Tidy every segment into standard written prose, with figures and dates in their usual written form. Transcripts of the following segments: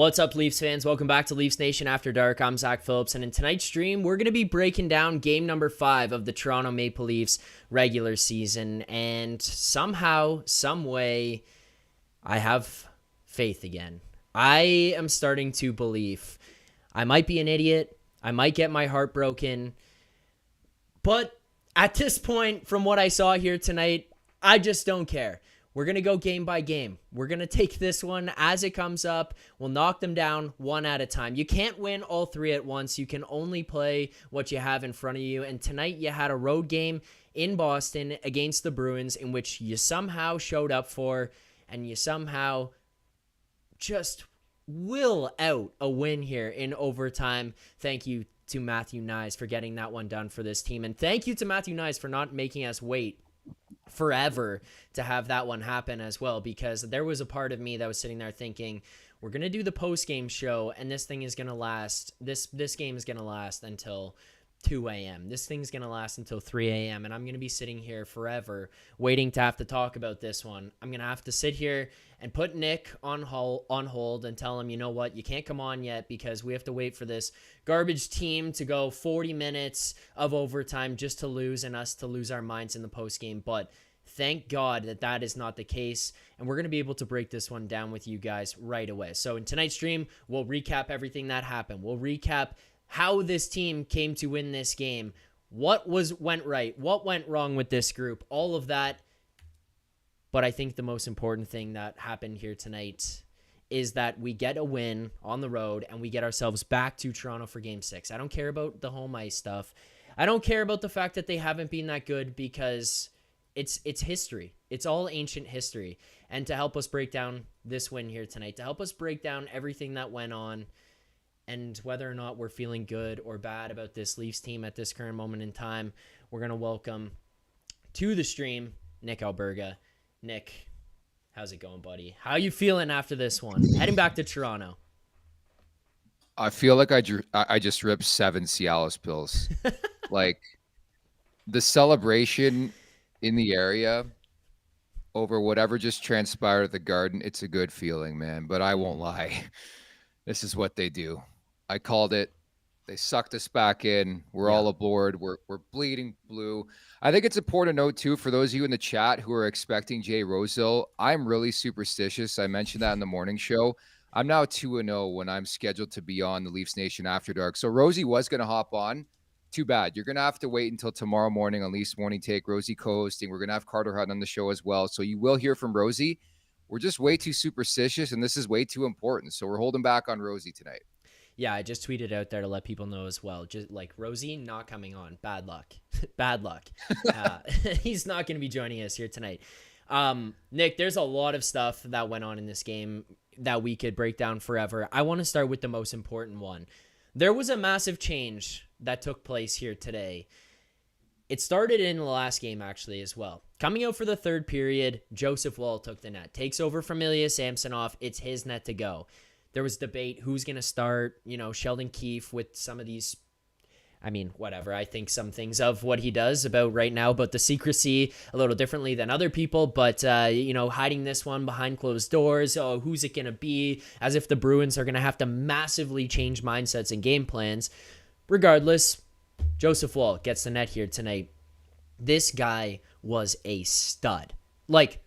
What's up, Leafs fans? Welcome back to Leafs Nation After Dark. I'm Zack Phillips, and in tonight's stream, we're going to be breaking down game number 5 of the Toronto Maple Leafs regular season, and somehow, some way, I have faith again. I am starting to believe. I might be an idiot. I might get my heart broken, but at this point, from what I saw here tonight, I just don't care. We're going to go game by game. We're going to take this one as it comes up. We'll knock them down one at a time. You can't win all 3 at once. You can only play what you have in front of you. And tonight you had a road game in Boston against the Bruins in which you somehow showed up for, and you somehow just will out a win here in overtime. Thank you to Matthew Nies for getting that one done for this team. And thank you to Matthew Nies for not making us wait forever to have that one happen as well, because there was a part of me that was sitting there thinking, we're going to do the post-game show and this thing is going to last, this game is going to last until 2 a.m. This thing's going to last until 3 a.m. and I'm going to be sitting here forever waiting to have to talk about this one. I'm going to have to sit here and put Nick on hold and tell him, you know what, you can't come on yet because we have to wait for this garbage team to go 40 minutes of overtime just to lose and us to lose our minds in the postgame. But thank God that that is not the case, and we're going to be able to break this one down with you guys right away. So in tonight's stream, we'll recap everything that happened. We'll recap how this team came to win this game, what went right, what went wrong with this group, all of that. But I think the most important thing that happened here tonight is that we get a win on the road and we get ourselves back to Toronto for Game 6. I don't care about the home ice stuff. I don't care about the fact that they haven't been that good, because it's history. It's all ancient history. And to help us break down this win here tonight, to help us break down everything that went on, and whether or not we're feeling good or bad about this Leafs team at this current moment in time, we're going to welcome to the stream Nick Alberga. Nick, how's it going, buddy? How you feeling after this one? Heading back to Toronto. I feel like I just ripped 7 Cialis pills. Like, the celebration in the area over whatever just transpired at the Garden, it's a good feeling, man. But I won't lie. This is what they do. I called it. They sucked us back in. We're all aboard. We're bleeding blue. I think it's important to note, too, for those of you in the chat who are expecting Jay Rosehill, I'm really superstitious. I mentioned that in the morning show. I'm now 2-0 when I'm scheduled to be on the Leafs Nation After Dark. So Rosie was going to hop on. Too bad. You're going to have to wait until tomorrow morning on Leafs Morning Take. Rosie co-hosting. We're going to have Carter Hunt on the show as well. So you will hear from Rosie. We're just way too superstitious, and this is way too important. So we're holding back on Rosie tonight. Yeah, I just tweeted out there to let people know as well. Just like Rosie not coming on. Bad luck. Bad luck. He's not going to be joining us here tonight. Nick, there's a lot of stuff that went on in this game that we could break down forever. I want to start with the most important one. There was a massive change that took place here today. It started in the last game, actually, as well. Coming out for the third period, Joseph Woll took the net. Takes over from Ilya Samsonov. It's his net to go. There was debate who's going to start, Sheldon Keefe with some of these, whatever. I think some things of what he does about right now, but the secrecy a little differently than other people. But, hiding this one behind closed doors. Oh, who's it going to be? As if the Bruins are going to have to massively change mindsets and game plans. Regardless, Joseph Woll gets the net here tonight. This guy was a stud. Like,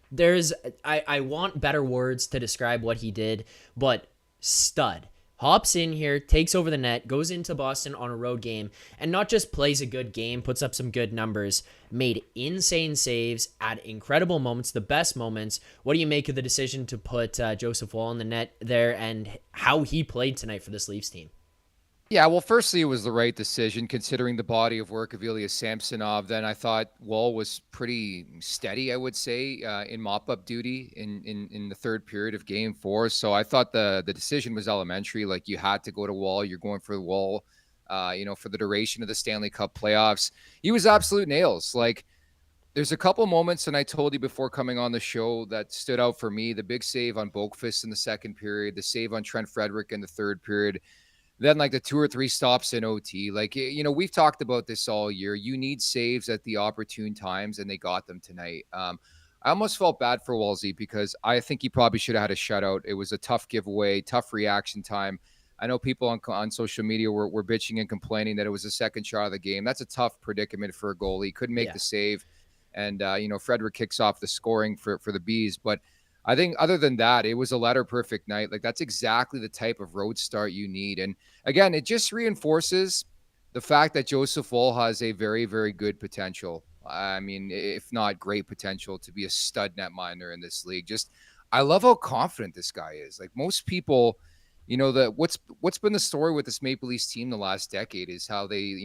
I want better words to describe what he did, but stud. Hops in here, takes over the net, goes into Boston on a road game, and not just plays a good game, puts up some good numbers, made insane saves at incredible moments, the best moments. What do you make of the decision to put Joseph Woll in the net there, and how he played tonight for this Leafs team? Yeah, well, firstly, it was the right decision considering the body of work of Ilya Samsonov. Then I thought Woll was pretty steady, I would say, in mop-up duty in the third period of Game 4. So I thought the decision was elementary. Like, you had to go to Woll. You're going for the Woll, for the duration of the Stanley Cup playoffs. He was absolute nails. Like, there's a couple moments, and I told you before coming on the show, that stood out for me. The big save on Boqvist in the second period, the save on Trent Frederick in the third period. Then, like, the 2 or 3 stops in OT. Like, we've talked about this all year. You need saves at the opportune times, and they got them tonight. I almost felt bad for Wolsey because I think he probably should have had a shutout. It was a tough giveaway, tough reaction time. I know people on social media were bitching and complaining that it was the second shot of the game. That's a tough predicament for a goalie. Couldn't make Yeah. the save. And, Frederick kicks off the scoring for the Bees. But I think other than that, it was a letter perfect night. Like, that's exactly the type of road start you need. And again, it just reinforces the fact that Joseph Woll has a very, very good potential. I mean, if not great potential to be a stud netminder in this league. Just, I love how confident this guy is. Like most people, what's been the story with this Maple Leafs team the last decade is how they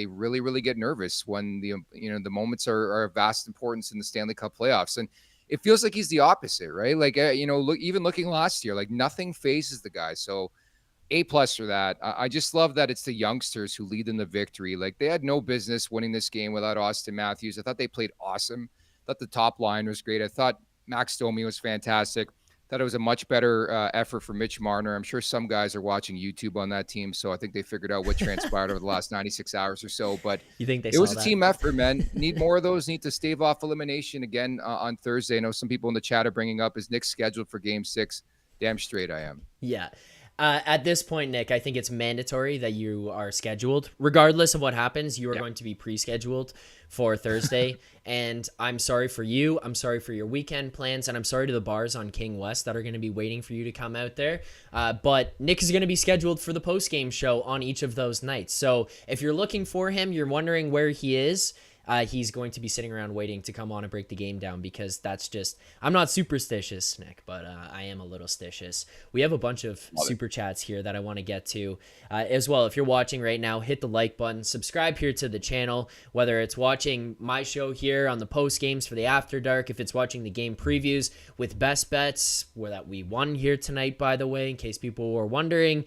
really, really get nervous when the moments are of vast importance in the Stanley Cup playoffs. And it feels like he's the opposite, right? Like, even looking last year, like nothing phases the guy. So A+ for that. I just love that it's the youngsters who lead in the victory. Like they had no business winning this game without Austin Matthews. I thought they played awesome. I thought the top line was great. I thought Max Domi was fantastic. Thought it was a much better effort for Mitch Marner. I'm sure some guys are watching YouTube on that team, so I think they figured out what transpired over the last 96 hours or so. But You think they it saw was a that? team effort, man. Need more of those. Need to stave off elimination again on Thursday. I know some people in the chat are bringing up, is Nick scheduled for Game 6? Damn straight I am. Yeah. At this point, Nick, I think it's mandatory that you are scheduled. Regardless of what happens, you are going to be pre-scheduled for Thursday. And I'm sorry for you. I'm sorry for your weekend plans. And I'm sorry to the bars on King West that are going to be waiting for you to come out there. But Nick is going to be scheduled for the post-game show on each of those nights. So if you're looking for him, you're wondering where he is, he's going to be sitting around waiting to come on and break the game down, because that's just, I'm not superstitious, Nick, but I am a little stitious. We have a bunch of super chats here that I want to get to as well. If you're watching right now, hit the like button, subscribe here to the channel, whether it's watching my show here on the post games for the After Dark, if it's watching the game previews with best bets, where that we won here tonight, by the way, in case people were wondering,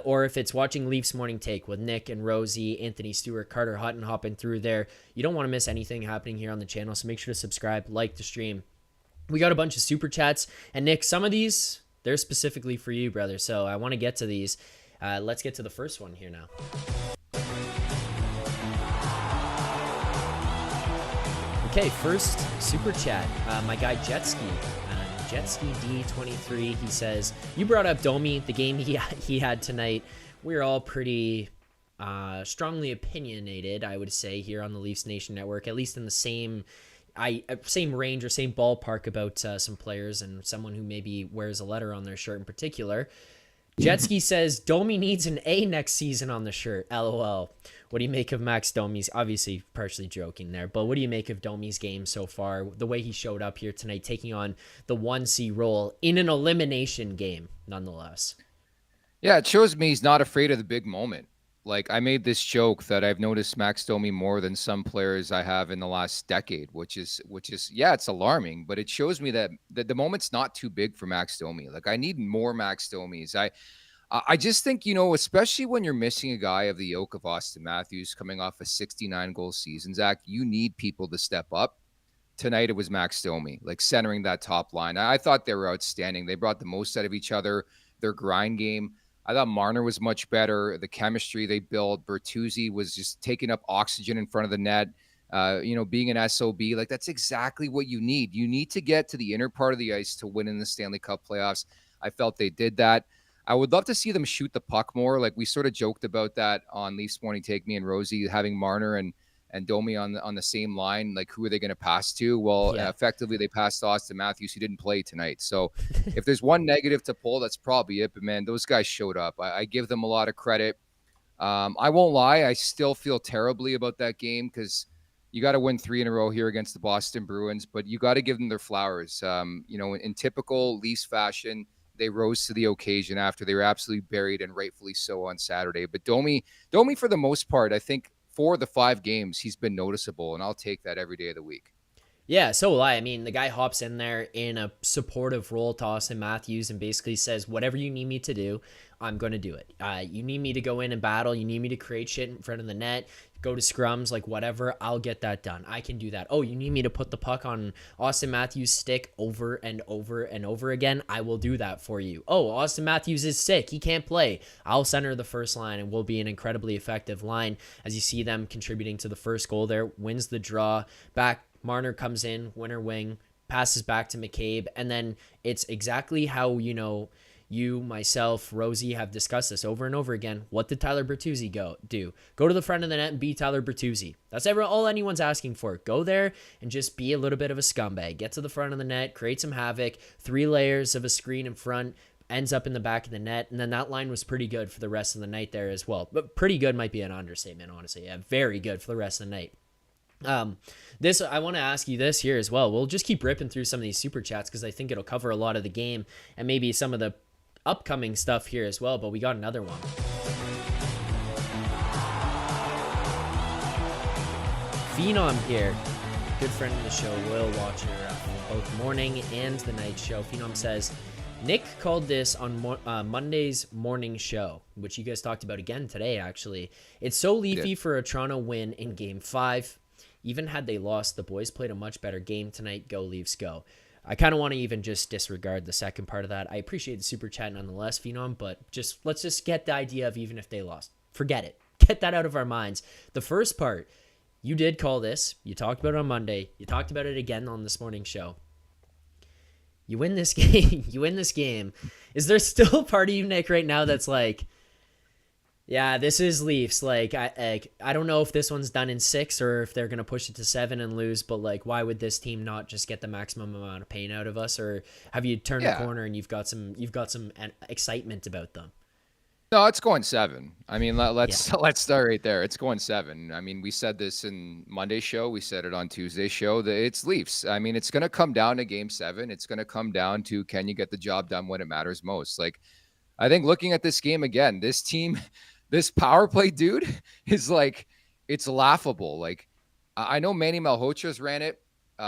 or if it's watching Leafs Morning Take with Nick and Rosie, Anthony Stewart, Carter Hutton hopping through there. You don't want to miss anything happening here on the channel, so make sure to subscribe, like the stream. We got a bunch of super chats, and Nick, some of these, they're specifically for you, brother, so I want to get to these. Let's get to the first one here now. Okay, first super chat. My guy Jetski, Jetski D23, he says, you brought up Domi, the game he had tonight. We're all pretty strongly opinionated, I would say, here on the Leafs Nation Network, at least in the same range or same ballpark about some players and someone who maybe wears a letter on their shirt in particular. Jetski says, Domi needs an A next season on the shirt. LOL. What do you make of Max Domi's, obviously partially joking there, but what do you make of Domi's game so far? The way he showed up here tonight, taking on the 1C role in an elimination game, nonetheless. Yeah, it shows me he's not afraid of the big moment. Like, I made this joke that I've noticed Max Domi more than some players I have in the last decade, which is, yeah, it's alarming, but it shows me that the moment's not too big for Max Domi. Like, I need more Max Domis. I just think, especially when you're missing a guy of the ilk of Austin Matthews coming off a 69-goal season, Zach, you need people to step up. Tonight it was Max Domi, like centering that top line. I thought they were outstanding. They brought the most out of each other, their grind game. I thought Marner was much better. The chemistry they built, Bertuzzi was just taking up oxygen in front of the net. Being an SOB, like that's exactly what you need. You need to get to the inner part of the ice to win in the Stanley Cup playoffs. I felt they did that. I would love to see them shoot the puck more. Like we sort of joked about that on Leafs Morning Take, me and Rosie, having Marner and Domi on the same line. Like, who are they going to pass to? Well, effectively, they passed Austin Matthews, who didn't play tonight. So if there's one negative to pull, that's probably it. But, man, those guys showed up. I give them a lot of credit. I won't lie. I still feel terribly about that game because you got to win 3 in a row here against the Boston Bruins. But you got to give them their flowers. In typical Leafs fashion, they rose to the occasion after they were absolutely buried, and rightfully so, on Saturday. But Domi, for the most part, I think, for the 5 games, he's been noticeable, and I'll take that every day of the week. Yeah, so will I. I mean, the guy hops in there in a supportive role to Austin Matthews and basically says, whatever you need me to do, I'm going to do it. You need me to go in and battle. You need me to create shit in front of the net, go to scrums, like whatever, I'll get that done. I can do that. Oh, you need me to put the puck on Austin Matthews' stick over and over and over again? I will do that for you. Oh, Austin Matthews is sick. He can't play. I'll center the first line and we'll be an incredibly effective line. As you see them contributing to the first goal there, wins the draw. Back, Marner comes in, winner wing, passes back to McCabe, and then it's exactly how, you, myself, Rosie have discussed this over and over again. What did Tyler Bertuzzi do? Go to the front of the net and be Tyler Bertuzzi. That's all anyone's asking for. Go there and just be a little bit of a scumbag. Get to the front of the net, create some havoc, 3 layers of a screen in front, ends up in the back of the net, and then that line was pretty good for the rest of the night there as well. But pretty good might be an understatement, honestly. Yeah, very good for the rest of the night. I want to ask you this here as well. We'll just keep ripping through some of these super chats because I think it'll cover a lot of the game and maybe some of the upcoming stuff here as well, but we got another one. Phenom here, good friend of the show, loyal watcher both morning and the night show. Phenom says, Nick called this on Monday's morning show, which you guys talked about again today, actually. It's so leafy for a Toronto win in Game 5. Even had they lost, the boys played a much better game tonight. Go Leafs, go. I kind of want to even just disregard the second part of that. I appreciate the super chat nonetheless, Phenom, but let's just get the idea of even if they lost. Forget it. Get that out of our minds. The first part, you did call this. You talked about it on Monday. You talked about it again on this morning's show. You win this game. You win this game. Is there still a part of you, Nick, right now that's like, yeah, this is Leafs. Like, I don't know if this one's done in 6 or if they're gonna push it to 7 and lose. But like, why would this team not just get the maximum amount of pain out of us? Or have you turned the corner and you've got some excitement about them? No, it's going 7. I mean, let's start right there. It's going 7. I mean, we said this in Monday's show. We said it on Tuesday's show. That it's Leafs. I mean, it's going to come down to Game 7. It's going to come down to, can you get the job done when it matters most? Like, I think looking at this game again, this team, this power play dude is like, it's laughable. Like, I know Manny Malhotra's ran it.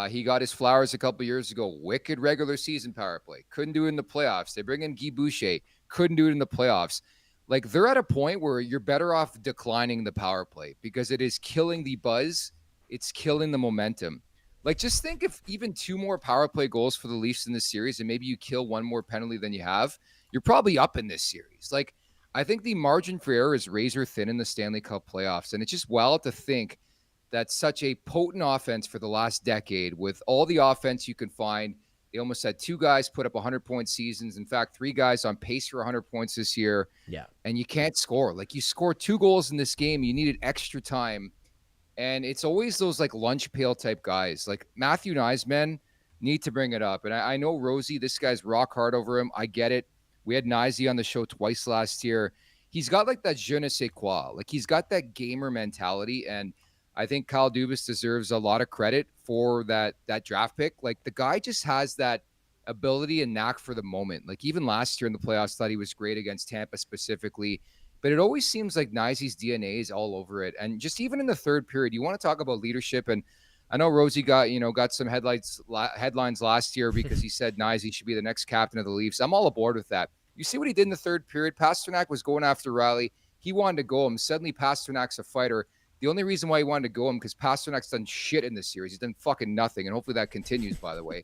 He got his flowers a couple years ago. Wicked regular season power play. Couldn't do it in the playoffs. They bring in Guy Boucher. Couldn't do it in the playoffs. Like, they're at a point where you're better off declining the power play because it is killing the buzz. It's killing the momentum. Like, just think if even 2 more power play goals for the Leafs in this series and maybe you kill 1 more penalty than you have, you're probably up in this series. Like, I think the margin for error is razor thin in the Stanley Cup playoffs. And it's just wild to think that such a potent offense for the last decade with all the offense you can find. They almost had 2 guys put up 100-point seasons. In fact, 3 guys on pace for 100 points this year. Yeah. And you can't score. Like, you scored 2 goals in this game. You needed extra time. And it's always those, like, lunch pail type guys. Like, Matthew Nies, men, need to bring it up. And I know, Rosie, this guy's rock hard over him. I get it. We had Nies on the show twice last year. He's got, like, that je ne sais quoi. Like, he's got that gamer mentality. And I think Kyle Dubas deserves a lot of credit for that draft pick. Like, the guy just has that ability and knack for the moment. Like, even last year in the playoffs, thought he was great against Tampa specifically. But it always seems like Nies's DNA is all over it. And just even in the third period, you want to talk about leadership. And I know Rosie got some headlines last year because he said Nies should be the next captain of the Leafs. I'm all aboard with that. You see what he did in the third period? Pastrnak was going after Riley. He wanted to go him. Suddenly, Pasternak's a fighter. The only reason why he wanted to go him because Pasternak's done shit in this series. He's done fucking nothing, and hopefully that continues, by the way.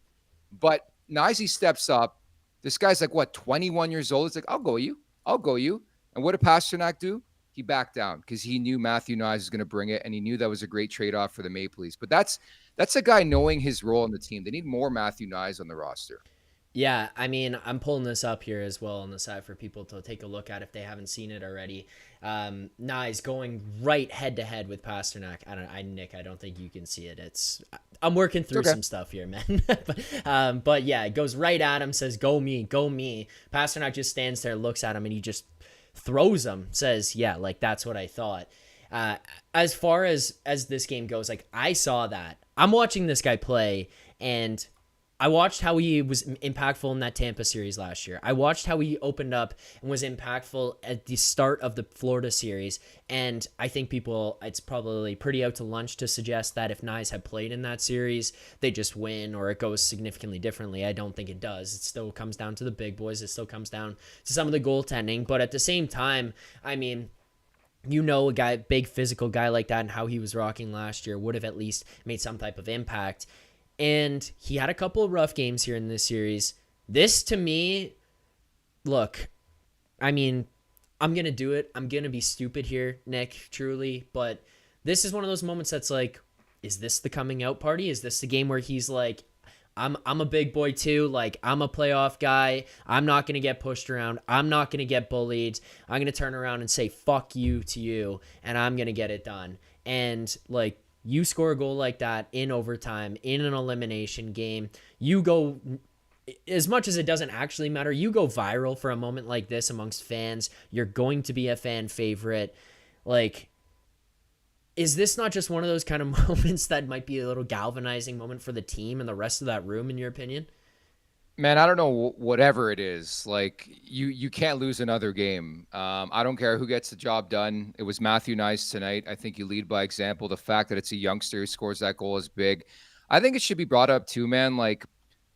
But Nies steps up. This guy's like, what, 21 years old? It's like, I'll go you. And what did Pastrnak do? He backed down because he knew Matthew Nies was going to bring it, and he knew that was a great trade-off for the Maple Leafs. But that's a guy knowing his role in the team. They need more Matthew Nies on the roster. Yeah, I mean, I'm pulling this up here as well on the side for people to take a look at if they haven't seen it already. Nies going right head-to-head with Pastrnak. Nick, I don't think you can see it. I'm working through some stuff here, man. But yeah, it goes right at him, says, go me. Pastrnak just stands there, looks at him, and he just throws him, says, yeah, like, that's what I thought. As far as this game goes, like, I saw that. I'm watching this guy play, and I watched how he was impactful in that Tampa series last year. I watched how he opened up and was impactful at the start of the Florida series. And I think it's probably pretty out to lunch to suggest that if Nies had played in that series, they just win or it goes significantly differently. I don't think it does. It still comes down to the big boys. It still comes down to some of the goaltending. But at the same time, I mean, a big physical guy like that and how he was rocking last year would have at least made some type of impact. And he had a couple of rough games here in this series. This, to me, look, I mean, I'm going to do it. I'm going to be stupid here, Nick, truly. But this is one of those moments that's like, is this the coming out party? Is this the game where he's like, I'm a big boy too. Like, I'm a playoff guy. I'm not going to get pushed around. I'm not going to get bullied. I'm going to turn around and say fuck you to you, and I'm going to get it done. And like, you score a goal like that in overtime in an elimination game, you go, as much as it doesn't actually matter, you go viral for a moment like this amongst fans. You're going to be a fan favorite. Like, is this not just one of those kind of moments that might be a little galvanizing moment for the team and the rest of that room, in your opinion? Man, I don't know, whatever it is. Like, you can't lose another game. I don't care who gets the job done. It was Matthew Nies tonight. I think you lead by example. The fact that it's a youngster who scores that goal is big. I think it should be brought up too, man. Like,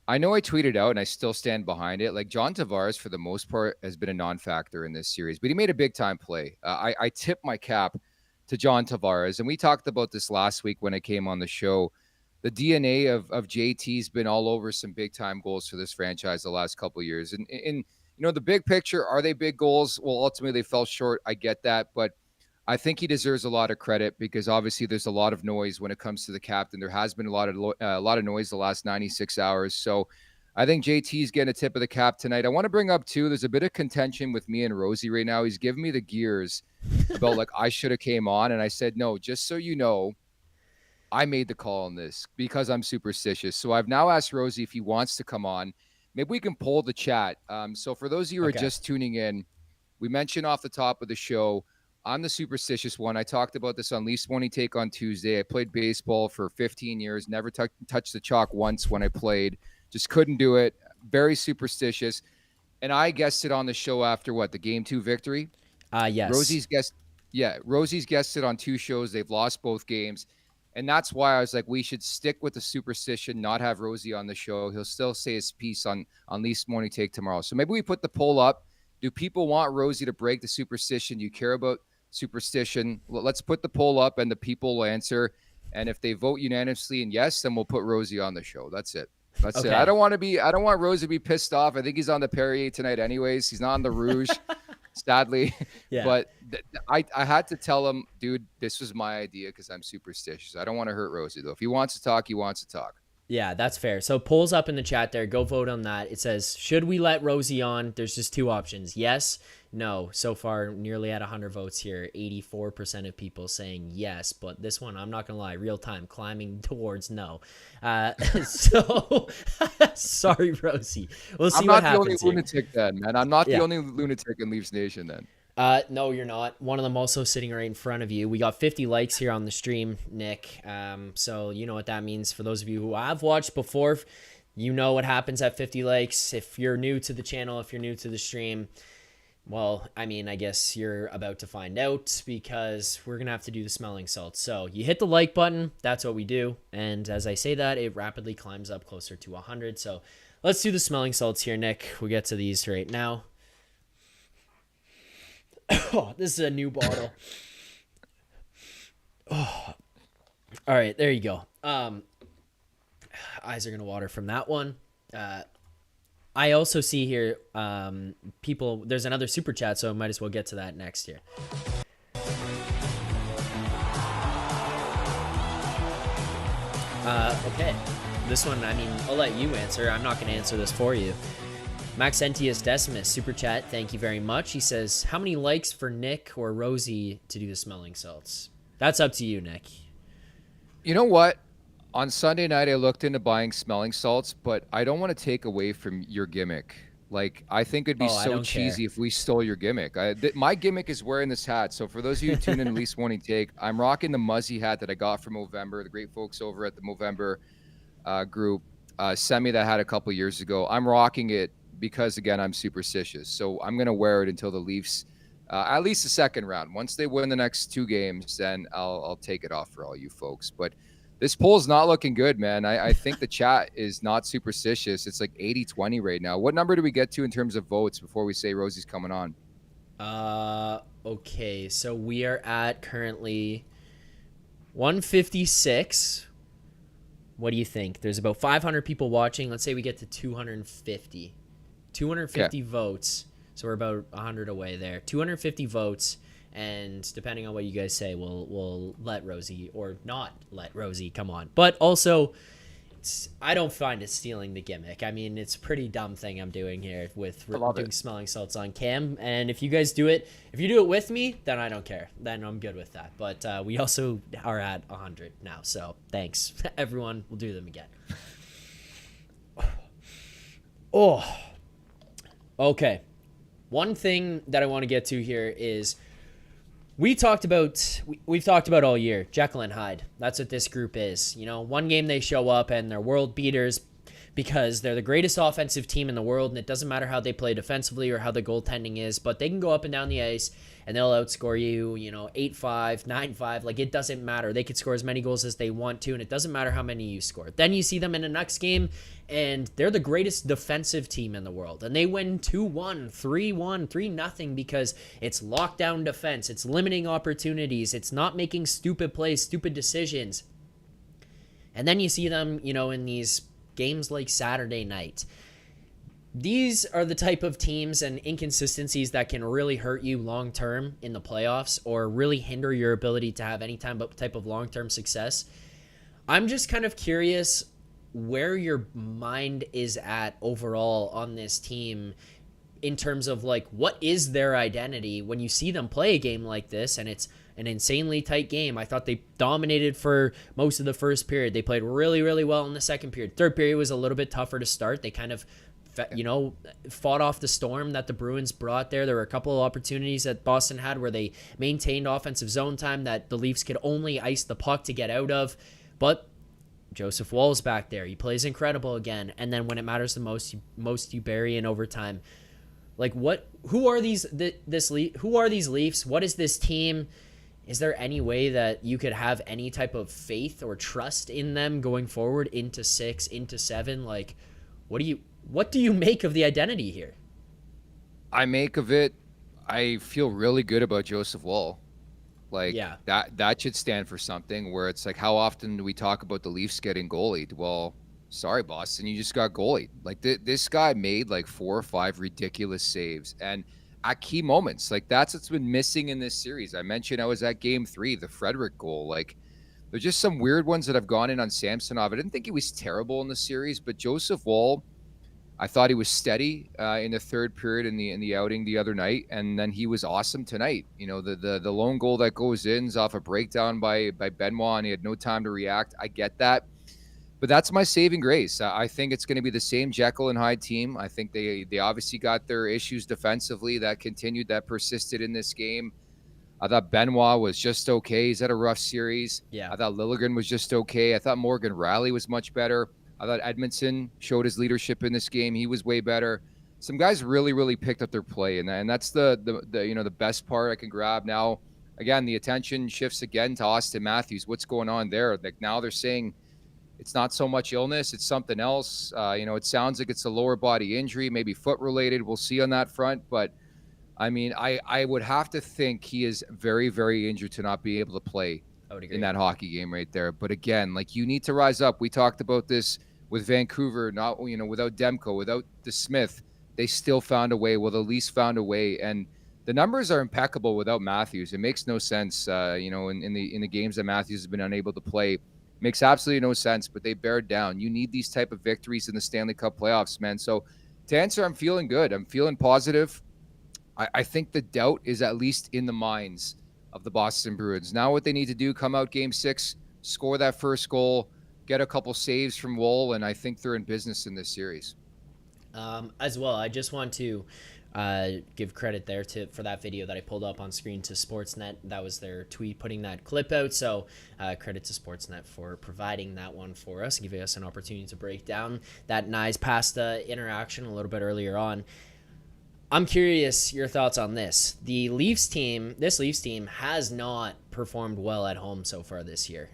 I know I tweeted out and I still stand behind it. Like, John Tavares, for the most part, has been a non-factor in this series, but he made a big-time play. I tip my cap to John Tavares, and we talked about this last week when I came on the show. The DNA of JT's been all over some big-time goals for this franchise the last couple of years. And the big picture, are they big goals? Well, ultimately, they fell short. I get that, but I think he deserves a lot of credit because obviously there's a lot of noise when it comes to the captain. There has been a lot of noise the last 96 hours. So I think JT's getting a tip of the cap tonight. I want to bring up too, there's a bit of contention with me and Rosie right now. He's giving me the gears about like I should have came on, and I said no. Just so you know, I made the call on this because I'm superstitious. So I've now asked Rosie if he wants to come on. Maybe we can poll the chat. So for those of you who are just tuning in, we mentioned off the top of the show, I'm the superstitious one. I talked about this on Leafs Morning Take on Tuesday. I played baseball for 15 years, never touched the chalk once when I played. Just couldn't do it. Very superstitious. And I guessed it on the show after the Game 2 victory? Yes. Rosie's guessed it on 2 shows. They've lost both games. And that's why I was like, we should stick with the superstition, not have Rosie on the show. He'll still say his piece on Leafs Morning Take tomorrow. So maybe we put the poll up. Do people want Rosie to break the superstition? Do you care about superstition? Let's put the poll up and the people will answer. And if they vote unanimously and yes, then we'll put Rosie on the show. That's it. That's it. I don't want Rosie to be pissed off. I think he's on the Perrier tonight anyways. He's not on the Rouge, sadly. Yeah. But I had to tell him, dude, this was my idea because I'm superstitious. I don't want to hurt Rosie, though. If he wants to talk, he wants to talk. Yeah, that's fair. So polls up in the chat there. Go vote on that. It says, should we let Rosie on? There's just 2 options. Yes, no. So far, nearly at 100 votes here. 84% of people saying yes. But this one, I'm not going to lie, real time, climbing towards no. So, sorry, Rosie. We'll see what happens. I'm not the only lunatic then, man. I'm not the only lunatic in Leafs Nation then. No, you're not. One of them also sitting right in front of you. We got 50 likes here on the stream, Nick. So you know what that means. For those of you who have watched before, you know what happens at 50 likes. If you're new to the channel, if you're new to the stream, well, I mean, I guess you're about to find out because we're going to have to do the smelling salts. So you hit the like button. That's what we do. And as I say that, it rapidly climbs up closer to 100. So let's do the smelling salts here, Nick. We'll get to these right now. Oh, this is a new bottle. Oh. All right, there you go. Eyes are going to water from that one. I also see here people, there's another super chat, so I might as well get to that next here. Okay. This one, I mean, I'll let you answer. I'm not going to answer this for you. Maxentius Decimus, super chat, thank you very much. He says, how many likes for Nick or Rosie to do the smelling salts? That's up to you, Nick. You know what? On Sunday night, I looked into buying smelling salts, but I don't want to take away from your gimmick. Like, I think it'd be so cheesy if we stole your gimmick. My gimmick is wearing this hat. So for those of you who tune in at Leafs Morning Take, I'm rocking the Muzzy hat that I got from Movember. The great folks over at the Movember group sent me that hat a couple years ago. I'm rocking it because, again, I'm superstitious. So I'm going to wear it until the Leafs, at least the second round. Once they win the next 2 games, then I'll take it off for all you folks. But this poll's not looking good, man. I think the chat is not superstitious. It's like 80-20 right now. What number do we get to in terms of votes before we say Rosie's coming on? Okay, so we are at currently 156. What do you think? There's about 500 people watching. Let's say we get to 250. 250 votes. So we're about 100 away there. 250 votes. And depending on what you guys say, we'll let Rosie or not let Rosie come on. But also, I don't find it stealing the gimmick. I mean, it's a pretty dumb thing I'm doing here with doing smelling salts on cam. And if you guys do it, if you do it with me, then I don't care. Then I'm good with that. But we also are at 100 now. So thanks, everyone. We'll do them again. Oh, okay. One thing that I want to get to here is we've talked about all year, Jekyll and Hyde. That's what this group is. You know, one game they show up and they're world beaters because they're the greatest offensive team in the world, and it doesn't matter how they play defensively or how the goaltending is, but they can go up and down the ice and they'll outscore you, 8-5, 9-5. Like, it doesn't matter. They could score as many goals as they want to, and it doesn't matter how many you score. Then you see them in the next game, and they're the greatest defensive team in the world, and they win 2-1, 3-1, 3-0 because it's lockdown defense. It's limiting opportunities. It's not making stupid plays, stupid decisions. And then you see them, in these games like Saturday night. These are the type of teams and inconsistencies that can really hurt you long-term in the playoffs or really hinder your ability to have any type of long-term success. I'm just kind of curious where your mind is at overall on this team in terms of, like, what is their identity when you see them play a game like this and it's an insanely tight game. I thought they dominated for most of the first period. They played really, really well in the second period. Third period was a little bit tougher to start. They kind of fought off the storm that the Bruins brought there. There were a couple of opportunities that Boston had where they maintained offensive zone time that the Leafs could only ice the puck to get out of. But Joseph Woll's back there. He plays incredible again. And then when it matters the most you bury in overtime. Like, who are these Leafs? What is this team? Is there any way that you could have any type of faith or trust in them going forward into 6, into 7? Like, what do you make of the identity here? I make of it, I feel really good about Joseph Woll. Like, yeah. that should stand for something where it's like, how often do we talk about the Leafs getting goalied? Well, sorry, Boston, you just got goalied. Like, this guy made like 4 or 5 ridiculous saves. And at key moments, like, that's what's been missing in this series. I mentioned I was at game 3, the Frederick goal. Like, there's just some weird ones that have gone in on Samsonov. I didn't think he was terrible in the series, but Joseph Woll, I thought he was steady in the third period in the outing the other night, and then he was awesome tonight. The lone goal that goes in is off a breakdown by Benoit, and he had no time to react. I get that. But that's my saving grace. I think it's going to be the same Jekyll and Hyde team. I think they obviously got their issues defensively that persisted in this game. I thought Benoit was just okay. He's had a rough series. Yeah. I thought Liljegren was just okay. I thought Morgan Rielly was much better. I thought Edmondson showed his leadership in this game. He was way better. Some guys really, really picked up their play, and that's the best part I can grab now. Again, the attention shifts again to Austin Matthews. What's going on there? Like, now they're saying it's not so much illness, it's something else. It sounds like it's a lower body injury, maybe foot related. We'll see on that front. But I mean, I would have to think he is very, very injured to not be able to play in that hockey game right there. But again, like, you need to rise up. We talked about this with Vancouver, without Demko, without DeSmith, they still found a way. Well, the Leafs found a way, and the numbers are impeccable without Matthews. It makes no sense, in the games that Matthews has been unable to play. Makes absolutely no sense, but they bear down. You need these type of victories in the Stanley Cup playoffs, man. So to answer, I'm feeling good. I'm feeling positive. I think the doubt is at least in the minds of the Boston Bruins. Now what they need to do, come out game 6, score that first goal, get a couple saves from Woll, and I think they're in business in this series. As well, I just want to give credit there for that video that I pulled up on screen to Sportsnet. That was their tweet putting that clip out. So credit to Sportsnet for providing that one for us, giving us an opportunity to break down that Nies Pasta interaction a little bit earlier on. I'm curious your thoughts on this. This Leafs team has not performed well at home so far this year,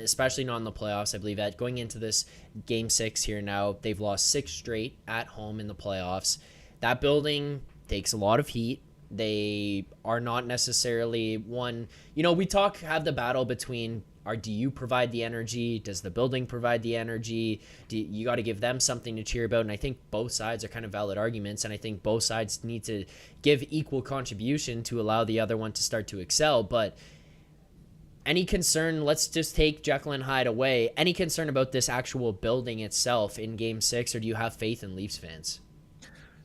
especially not in the playoffs. I believe that going into this game 6 here now, they've lost 6 straight at home in the playoffs. That building takes a lot of heat. They are not necessarily one, have the battle between, do you provide the energy? Does the building provide the energy? You got to give them something to cheer about. And I think both sides are kind of valid arguments. And I think both sides need to give equal contribution to allow the other one to start to excel. But Any concern? Let's just take Jekyll and Hyde away. Any concern about this actual building itself in Game 6, or do you have faith in Leafs fans?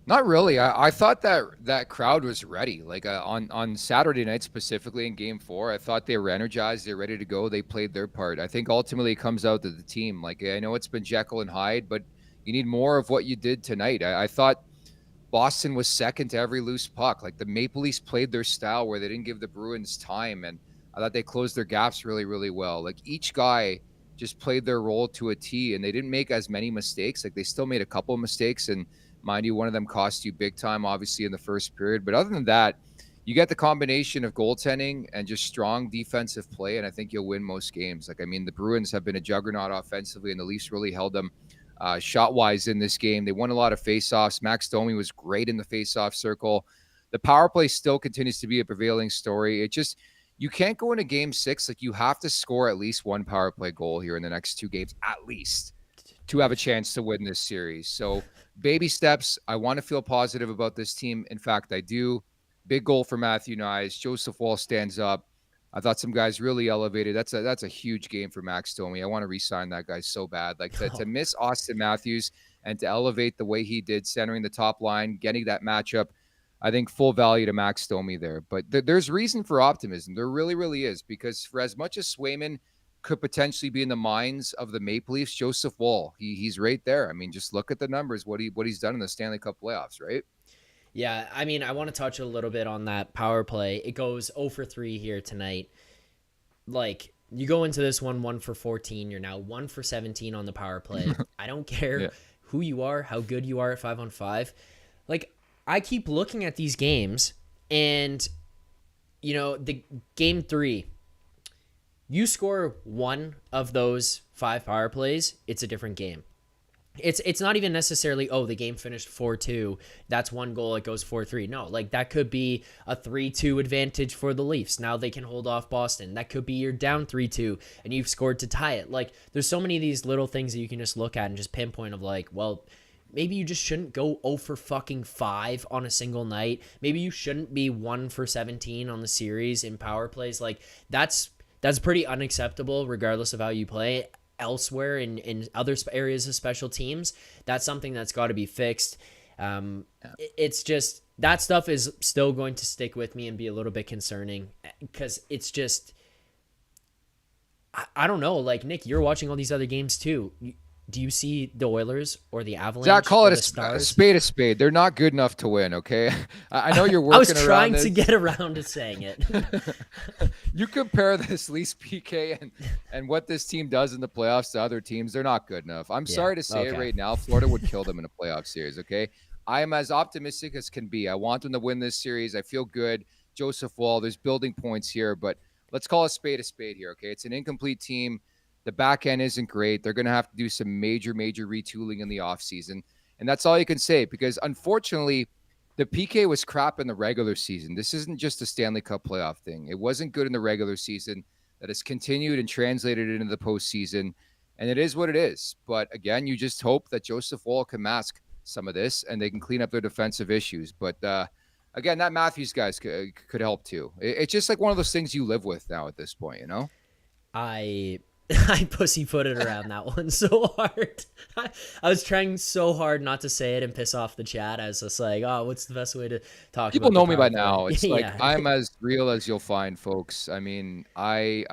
Not really. I thought that crowd was ready. Like on Saturday night specifically in Game 4, I thought they were energized. They're ready to go. They played their part. I think ultimately it comes out to the team. Like I know it's been Jekyll and Hyde, but you need more of what you did tonight. I thought Boston was second to every loose puck. Like the Maple Leafs played their style where they didn't give the Bruins time, and I thought they closed their gaps really, really well. Like each guy just played their role to a T, and they didn't make as many mistakes. Like they still made a couple of mistakes, and mind you, one of them cost you big time, obviously in the first period. But other than that, you get the combination of goaltending and just strong defensive play, and I think you'll win most games. Like I mean, the Bruins have been a juggernaut offensively, and the Leafs really held them shot-wise in this game. They won a lot of face-offs. Max Domi was great in the face-off circle. The power play still continues to be a prevailing story. It just, you can't go into Game 6. Like, you have to score at least one power play goal here in the next 2 games, at least, to have a chance to win this series. So, baby steps. I want to feel positive about this team. In fact, I do. Big goal for Matthew Nies. Joseph Woll stands up. I thought some guys really elevated. That's a huge game for Max Domi. I want to re-sign that guy so bad. Like to miss Austin Matthews and to elevate the way he did, centering the top line, getting that matchup. I think full value to Max Domi there. But there's reason for optimism. There really, really is. Because for as much as Swayman could potentially be in the minds of the Maple Leafs, Joseph Woll, he's right there. I mean, just look at the numbers, what he's done in the Stanley Cup playoffs, right? Yeah, I mean, I want to touch a little bit on that power play. It goes 0 for 3 here tonight. Like, you go into this one 1 for 14. You're now 1 for 17 on the power play. I don't care who you are, how good you are at 5-on-5. Like, I keep looking at these games, and, you know, the Game 3, you score one of those 5 power plays, it's a different game. It's not even necessarily, oh, the game finished 4-2. That's one goal. It goes 4-3. No, like that could be a 3-2 advantage for the Leafs. Now they can hold off Boston. That could be you're down 3-2 and you've scored to tie it. Like there's so many of these little things that you can just look at and just pinpoint of like, well, maybe you just shouldn't go 0 for fucking 5 on a single night. Maybe you shouldn't be 1 for 17 on the series in power plays. Like that's pretty unacceptable regardless of how you play. Elsewhere in other areas of special teams, that's something that's got to be fixed. It's just that stuff is still going to stick with me and be a little bit concerning because it's just I don't know. Like Nick, you're watching all these other games too. Do you see the Oilers or the Avalanche? Zach, call it a Stars? spade a spade. They're not good enough to win, okay? I know you're working I was around trying this. to get around to saying it. You compare this Leafs PK and what this team does in the playoffs to other teams, they're not good enough. I'm sorry to say it right now. Florida would kill them in a playoff series, okay? I am as optimistic as can be. I want them to win this series. I feel good. Joseph Woll, there's building points here, but let's call a spade here, okay? It's an incomplete team. The back end isn't great. They're going to have to do some major retooling in the offseason. And that's all you can say because, unfortunately, the PK was crap in the regular season. This isn't just a Stanley Cup playoff thing. It wasn't good in the regular season. That has continued and translated into the postseason. And it is what it is. But, again, you just hope that Joseph Woll can mask some of this and they can clean up their defensive issues. But, again, that Matthews guys could help too. It's just like one of those things you live with now at this point, you know? I pussyfooted around that one so hard. I was trying so hard not to say it and piss off the chat. I was just like, oh, what's the best way to talk People about know me by now. It's like yeah. I'm as real as you'll find, folks. I mean, I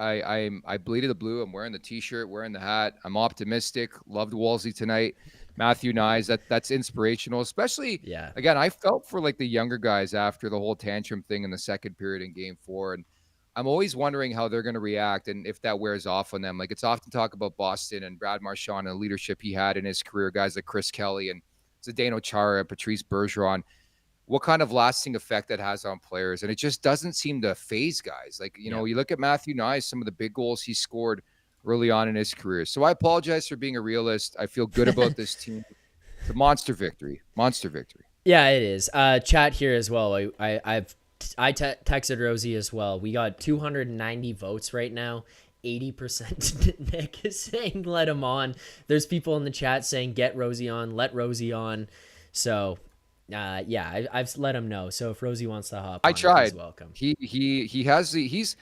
bleeded the blue. I'm wearing the t-shirt, wearing the hat. I'm optimistic. Loved Wolsey tonight. Matthew Nies, that's inspirational. Especially, again, I felt for like the younger guys after the whole tantrum thing in the second period in Game 4, and I'm always wondering how they're going to react and if that wears off on them. Like it's often talk about Boston and Brad Marchand and the leadership he had in his career, guys like Chris Kelly and Zdeno Chara, Patrice Bergeron, what kind of lasting effect that has on players. And it just doesn't seem to phase guys. Like, you know, you look at Matthew Nies, some of the big goals he scored early on in his career. So I apologize for being a realist. I feel good about this team. It's a monster victory. Yeah, it is. Chat here as well. I texted Rosie as well. We got 290 votes right now. 80% Nick is saying let him on. There's people in the chat saying get Rosie on, let Rosie on. So, I've let him know. So if Rosie wants to hop on, I tried. he's welcome. He's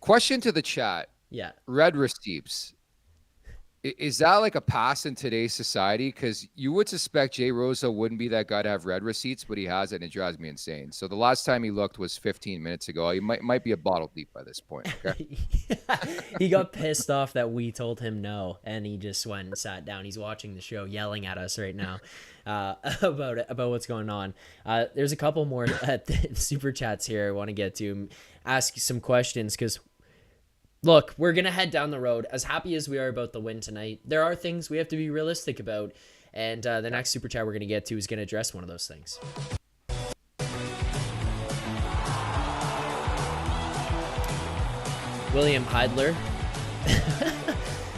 Question to the chat. Yeah. Red receipts. Is that like a pass in today's society? Because you would suspect Jay Rosehill wouldn't be that guy to have red receipts, but he has it, and it drives me insane. So the last time he looked was 15 minutes ago. He might be a bottle deep by this point. Okay. He got pissed off that we told him no, and he just went and sat down. He's watching the show, yelling at us right now about what's going on. There's a couple more super chats here I want to get to, ask you some questions, because look, we're going to head down the road. As happy as we are about the win tonight, there are things we have to be realistic about. And the next super chat we're going to get to is going to address one of those things. William Heidler.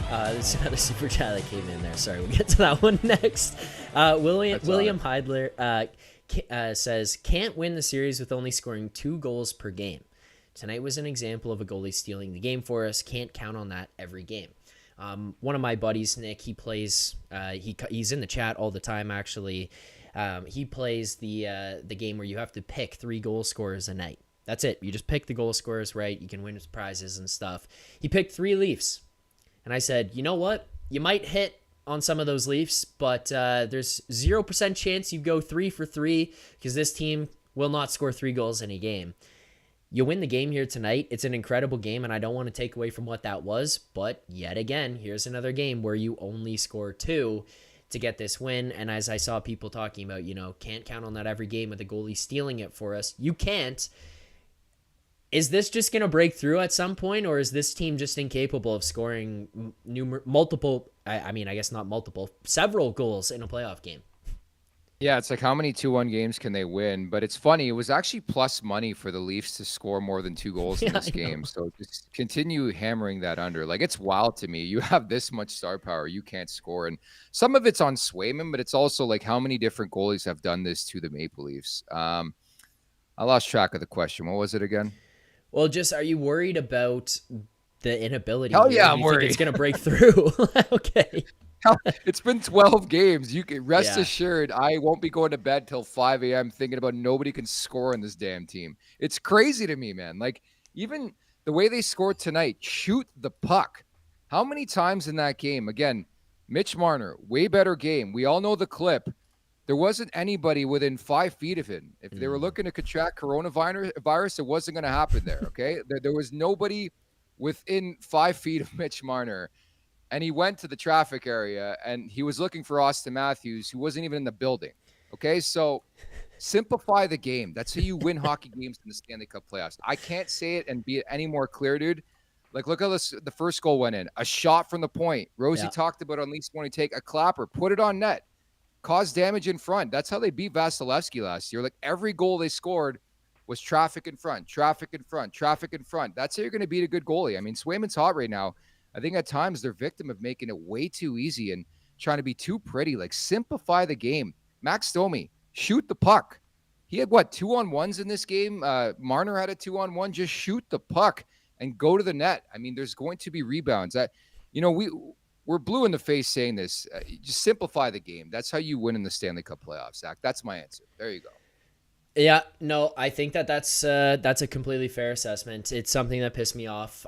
There's another super chat that came in there. Sorry, we'll get to that one next. William Heidler says, can't win the series with only scoring 2 goals per game. Tonight was an example of a goalie stealing the game for us. Can't count on that every game. One of my buddies, Nick, he plays. He's in the chat all the time. Actually, he plays the game where you have to pick 3 goal scorers a night. That's it. You just pick the goal scorers, right? You can win prizes and stuff. He picked 3 Leafs, and I said, you know what? You might hit on some of those Leafs, but there's 0% chance you go 3 for 3 because this team will not score 3 goals in a game. You win the game here tonight. It's an incredible game, and I don't want to take away from what that was, but yet again, here's another game where you only score 2 to get this win, and as I saw people talking about, can't count on that every game with the goalie stealing it for us. You can't. Is this just going to break through at some point, or is this team just incapable of scoring several goals in a playoff game? Yeah, it's like how many 2-1 games can they win? But it's funny, it was actually plus money for the Leafs to score more than 2 goals in this game. So just continue hammering that under. Like, it's wild to me. You have this much star power, you can't score. And some of it's on Swayman, but it's also like how many different goalies have done this to the Maple Leafs. I lost track of the question. What was it again? Well, just are you worried about the inability? Hell yeah, I'm worried. worried. It's going to break through. Okay. It's been 12 games. You can rest assured I won't be going to bed till 5 a.m. thinking about nobody can score in this damn team. It's crazy to me, man. Like, even the way they scored tonight, shoot the puck. How many times in that game? Again, Mitch Marner, way better game. We all know the clip. There wasn't anybody within 5 feet of him. If they were looking to contract coronavirus, it wasn't going to happen there, okay? There was nobody within 5 feet of Mitch Marner. And he went to the traffic area, and he was looking for Austin Matthews, who wasn't even in the building. Okay, so simplify the game. That's how you win hockey games in the Stanley Cup playoffs. I can't say it and be any more clear, dude. Like, look how the first goal went in. A shot from the point. Rosie talked about on Leafs when he take a clapper, put it on net, cause damage in front. That's how they beat Vasilevsky last year. Like, every goal they scored was traffic in front, traffic in front, traffic in front. That's how you're going to beat a good goalie. I mean, Swayman's hot right now. I think at times they're victim of making it way too easy and trying to be too pretty. Like, simplify the game. Max Domi, shoot the puck. He had, 2-on-1s in this game? Marner had a 2-on-1. Just shoot the puck and go to the net. I mean, there's going to be rebounds. We're blue in the face saying this. Just simplify the game. That's how you win in the Stanley Cup playoffs, Zach. That's my answer. There you go. Yeah, no, I think that's a completely fair assessment. It's something that pissed me off.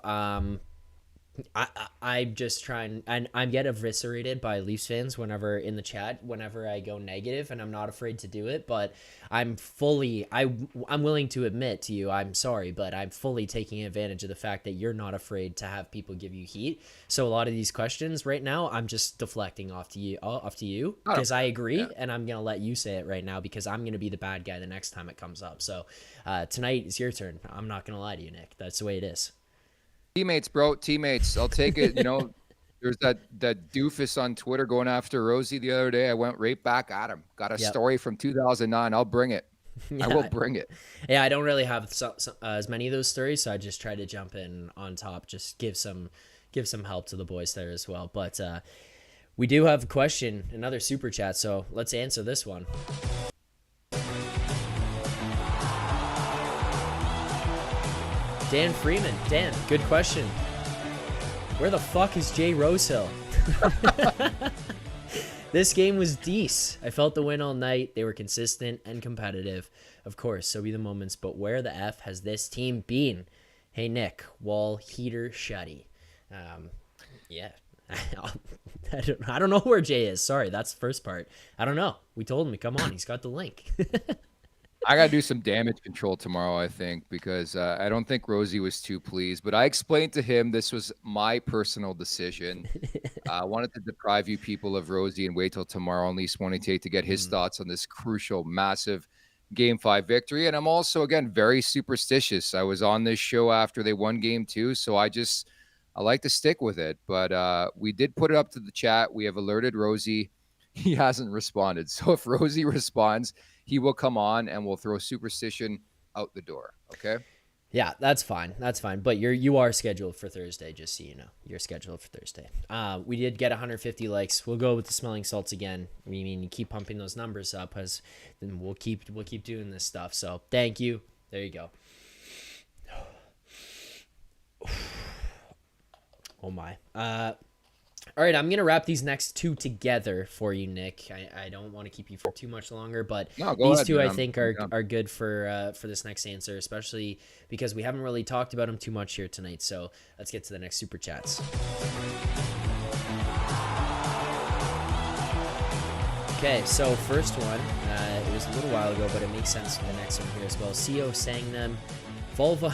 I'm just trying, and I get eviscerated by Leafs fans whenever in the chat, whenever I go negative, and I'm not afraid to do it, but I'm willing to admit to you, I'm sorry, but I'm fully taking advantage of the fact that you're not afraid to have people give you heat. So a lot of these questions right now, I'm just deflecting off to you because I agree, and I'm going to let you say it right now because I'm going to be the bad guy the next time it comes up. So tonight is your turn. I'm not going to lie to you, Nick. That's the way it is. Teammates, bro. Teammates. I'll take it. There's that doofus on Twitter going after Rosie the other day. I went right back at him. Got a story from 2009. I'll bring it. I will bring it. Yeah, I don't really have as many of those stories, so I just try to jump in on top, just give some help to the boys there as well. But we do have a question, another super chat, so let's answer this one. Dan Freeman. Dan, good question. Where the fuck is Jay Rosehill? This game was decent. I felt the win all night. They were consistent and competitive. Of course, so be the moments, but where the F has this team been? Hey, Nick, Wall, heater, shutty. Yeah. I don't know where Jay is. Sorry, that's the first part. I don't know. We told him to come on. He's got the link. I gotta do some damage control tomorrow, I think, because I don't think Rosie was too pleased. But I explained to him this was my personal decision. I wanted to deprive you people of Rosie and wait till tomorrow, at least one take to get his thoughts on this crucial, massive Game 5 victory. And I'm also, again, very superstitious. I was on this show after they won Game 2, so I like to stick with it. But we did put it up to the chat. We have alerted Rosie. He hasn't responded. So if Rosie responds, he will come on and we'll throw Superstition out the door. Okay. Yeah, that's fine. That's fine. But you are scheduled for Thursday, just so you know. You're scheduled for Thursday. We did get 150 likes. We'll go with the smelling salts again. I mean, you keep pumping those numbers up, as then we'll keep doing this stuff. So thank you. There you go. Oh my. All right, I'm going to wrap these next two together for you, Nick. I don't want to keep you for too much longer, but these two I think are good for this next answer, especially because we haven't really talked about them too much here tonight. So let's get to the next Super Chats. Okay, so first one, it was a little while ago, but it makes sense for the next one here as well. CO sang them. Volva...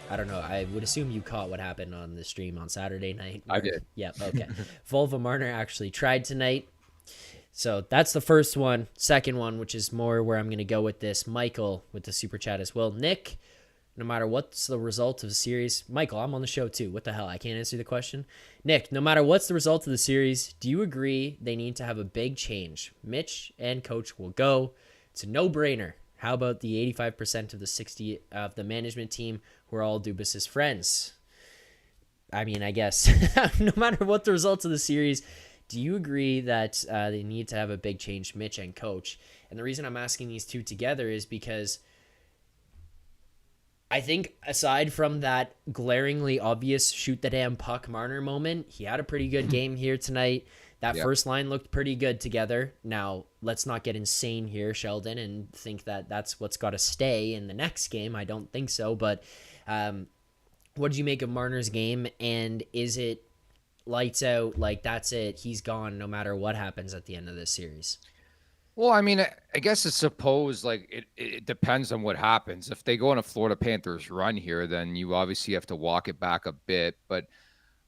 I don't know. I would assume you caught what happened on the stream on Saturday night. I did. Yeah, okay. Volva Marner actually tried tonight. So that's the first one. Second one, which is more where I'm going to go with this. Michael with the Super Chat as well. Nick, no matter what's the result of the series. Michael, I'm on the show too. What the hell? I can't answer the question. Nick, no matter what's the result of the series, do you agree they need to have a big change? Mitch and coach will go. It's a no-brainer. How about the 85% of the 60 of the management team who are all Dubas's friends? I mean, I guess no matter what the results of the series, do you agree that they need to have a big change, Mitch and coach? And the reason I'm asking these two together is because I think aside from that glaringly obvious shoot the damn puck Marner moment, he had a pretty good game here tonight. That first line looked pretty good together. Now, let's not get insane here, Sheldon, and think that that's what's got to stay in the next game. I don't think so. But what did you make of Marner's game? And is it lights out, like that's it, he's gone no matter what happens at the end of this series? Well, I mean, I guess it's supposed like it depends on what happens. If they go on a Florida Panthers run here, then you obviously have to walk it back a bit. But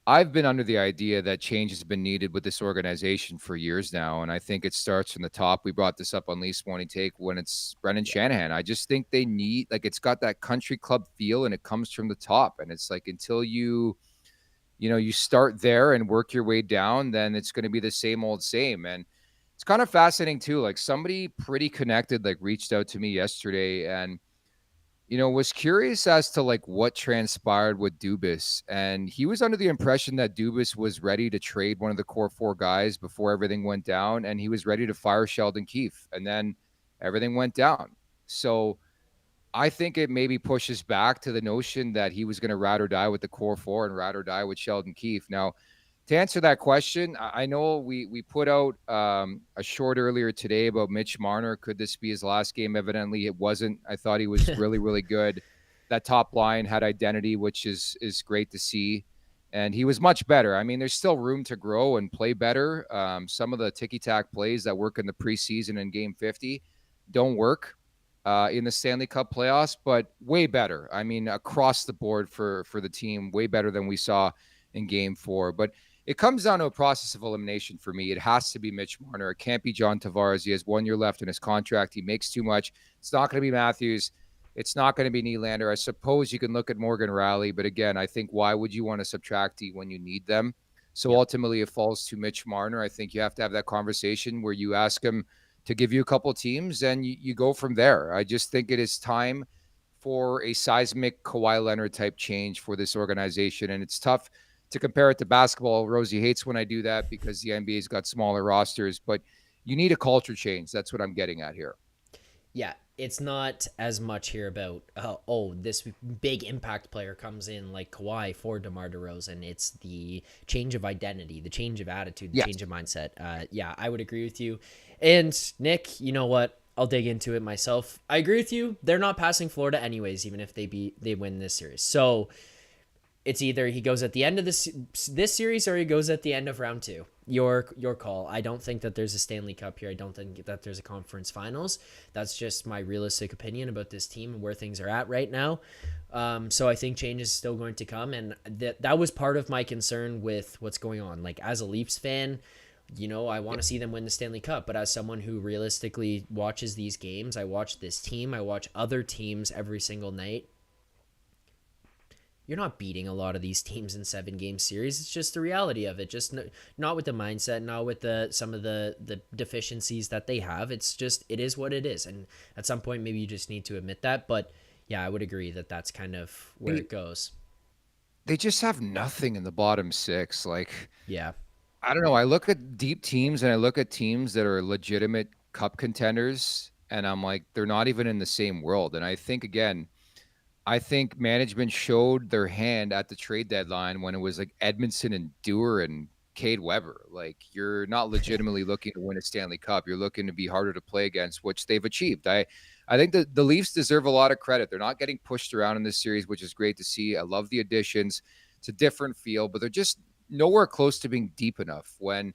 I've been under the idea that change has been needed with this organization for years now, and I think it starts from the top. We brought this up on Leafs Morning Take when it's Brendan Shanahan. I just think they need, like, it's got that country club feel, and it comes from the top. And it's like until you start there and work your way down, then it's going to be the same old same. And it's kind of fascinating too. Like somebody pretty connected, like reached out to me yesterday and was curious as to like what transpired with Dubas. And he was under the impression that Dubas was ready to trade one of the core four guys before everything went down. And he was ready to fire Sheldon Keefe. And then everything went down. So I think it maybe pushes back to the notion that he was going to ride or die with the core four and ride or die with Sheldon Keefe. Now, to answer that question, I know we put out a short earlier today about Mitch Marner. Could this be his last game? Evidently, it wasn't. I thought he was really, really good. That top line had identity, which is great to see. And he was much better. I mean, there's still room to grow and play better. Some of the ticky-tack plays that work in the preseason in Game 50 don't work in the Stanley Cup playoffs, but way better. I mean, across the board for the team, way better than we saw in Game 4. But it comes down to a process of elimination for me. It has to be Mitch Marner. It can't be John Tavares. He has 1 year left in his contract. He makes too much. It's not going to be Matthews. It's not going to be Nylander. I suppose you can look at Morgan Rielly, but again, I think why would you want to subtract D when you need them? So ultimately it falls to Mitch Marner. I think you have to have that conversation where you ask him to give you a couple teams and you go from there. I just think it is time for a seismic Kawhi Leonard type change for this organization. And it's tough to compare it to basketball. Rosie hates when I do that because the NBA's got smaller rosters, but you need a culture change. That's what I'm getting at here. Yeah, it's not as much here about, this big impact player comes in like Kawhi for DeMar DeRozan. It's the change of identity, the change of attitude, the change of mindset. I would agree with you. And Nick, you know what? I'll dig into it myself. I agree with you. They're not passing Florida anyways, even if they win this series. So it's either he goes at the end of this series or he goes at the end of round 2. Your call. I don't think that there's a Stanley Cup here. I don't think that there's a conference finals. That's just my realistic opinion about this team and where things are at right now. So I think change is still going to come, and that was part of my concern with what's going on. Like, as a Leafs fan, I want to see them win the Stanley Cup, but as someone who realistically watches these games, I watch this team, I watch other teams every single night. You're not beating a lot of these teams in 7-game series. It's just the reality of it. Just not with the mindset, not with some of the deficiencies that they have. It's just, it is what it is. And at some point, maybe you just need to admit that. But yeah, I would agree that that's kind of where it goes. They just have nothing in the bottom 6. Like, yeah, I don't know. I look at deep teams and I look at teams that are legitimate cup contenders, and I'm like, they're not even in the same world. And I think, again, management showed their hand at the trade deadline when it was like Edmondson and Dewar and Cade Weber. Like, you're not legitimately looking to win a Stanley Cup. You're looking to be harder to play against, which they've achieved. I think that the Leafs deserve a lot of credit. They're not getting pushed around in this series, which is great to see. I love the additions. It's a different feel, but they're just nowhere close to being deep enough. When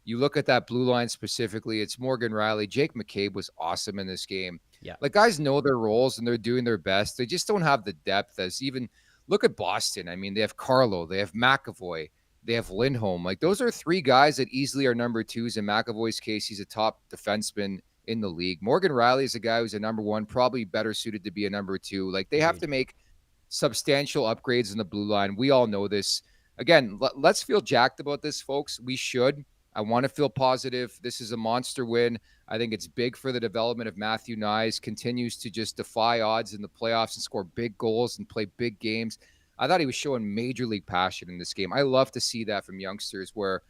you look at that blue line specifically, it's Morgan Rielly. Jake McCabe was awesome in this game. yeah, Like, guys know their roles and they're doing their best. They just don't have the depth as even look at Boston. I mean, they have Carlo, they have McAvoy, they have Lindholm. Like, those are 3 guys that easily are number 2s. In McAvoy's case, he's a top defenseman in the league. Morgan Rielly is a guy who's a number 1, probably better suited to be a number 2. Like, they have to make substantial upgrades in the blue line. We all know this. Again, let's feel jacked about this, folks. We should. I want to feel positive. This is a monster win. I think it's big for the development of Matthew Nies. Continues to just defy odds in the playoffs and score big goals and play big games. I thought he was showing major league passion in this game. I love to see that from youngsters, where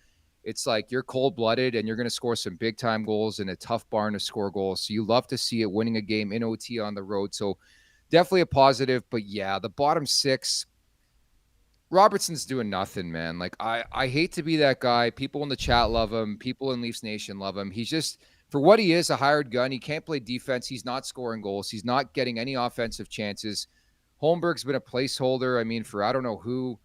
it's like you're cold-blooded and you're going to score some big-time goals in a tough barn to score goals. So you love to see it, winning a game in OT on the road. So definitely a positive. But yeah, the bottom 6, Robertson's doing nothing, man. Like, I hate to be that guy. People in the chat love him. People in Leafs Nation love him. He's just, for what he is, a hired gun. He can't play defense. He's not scoring goals. He's not getting any offensive chances. Holmberg's been a placeholder, I mean, for I don't know who.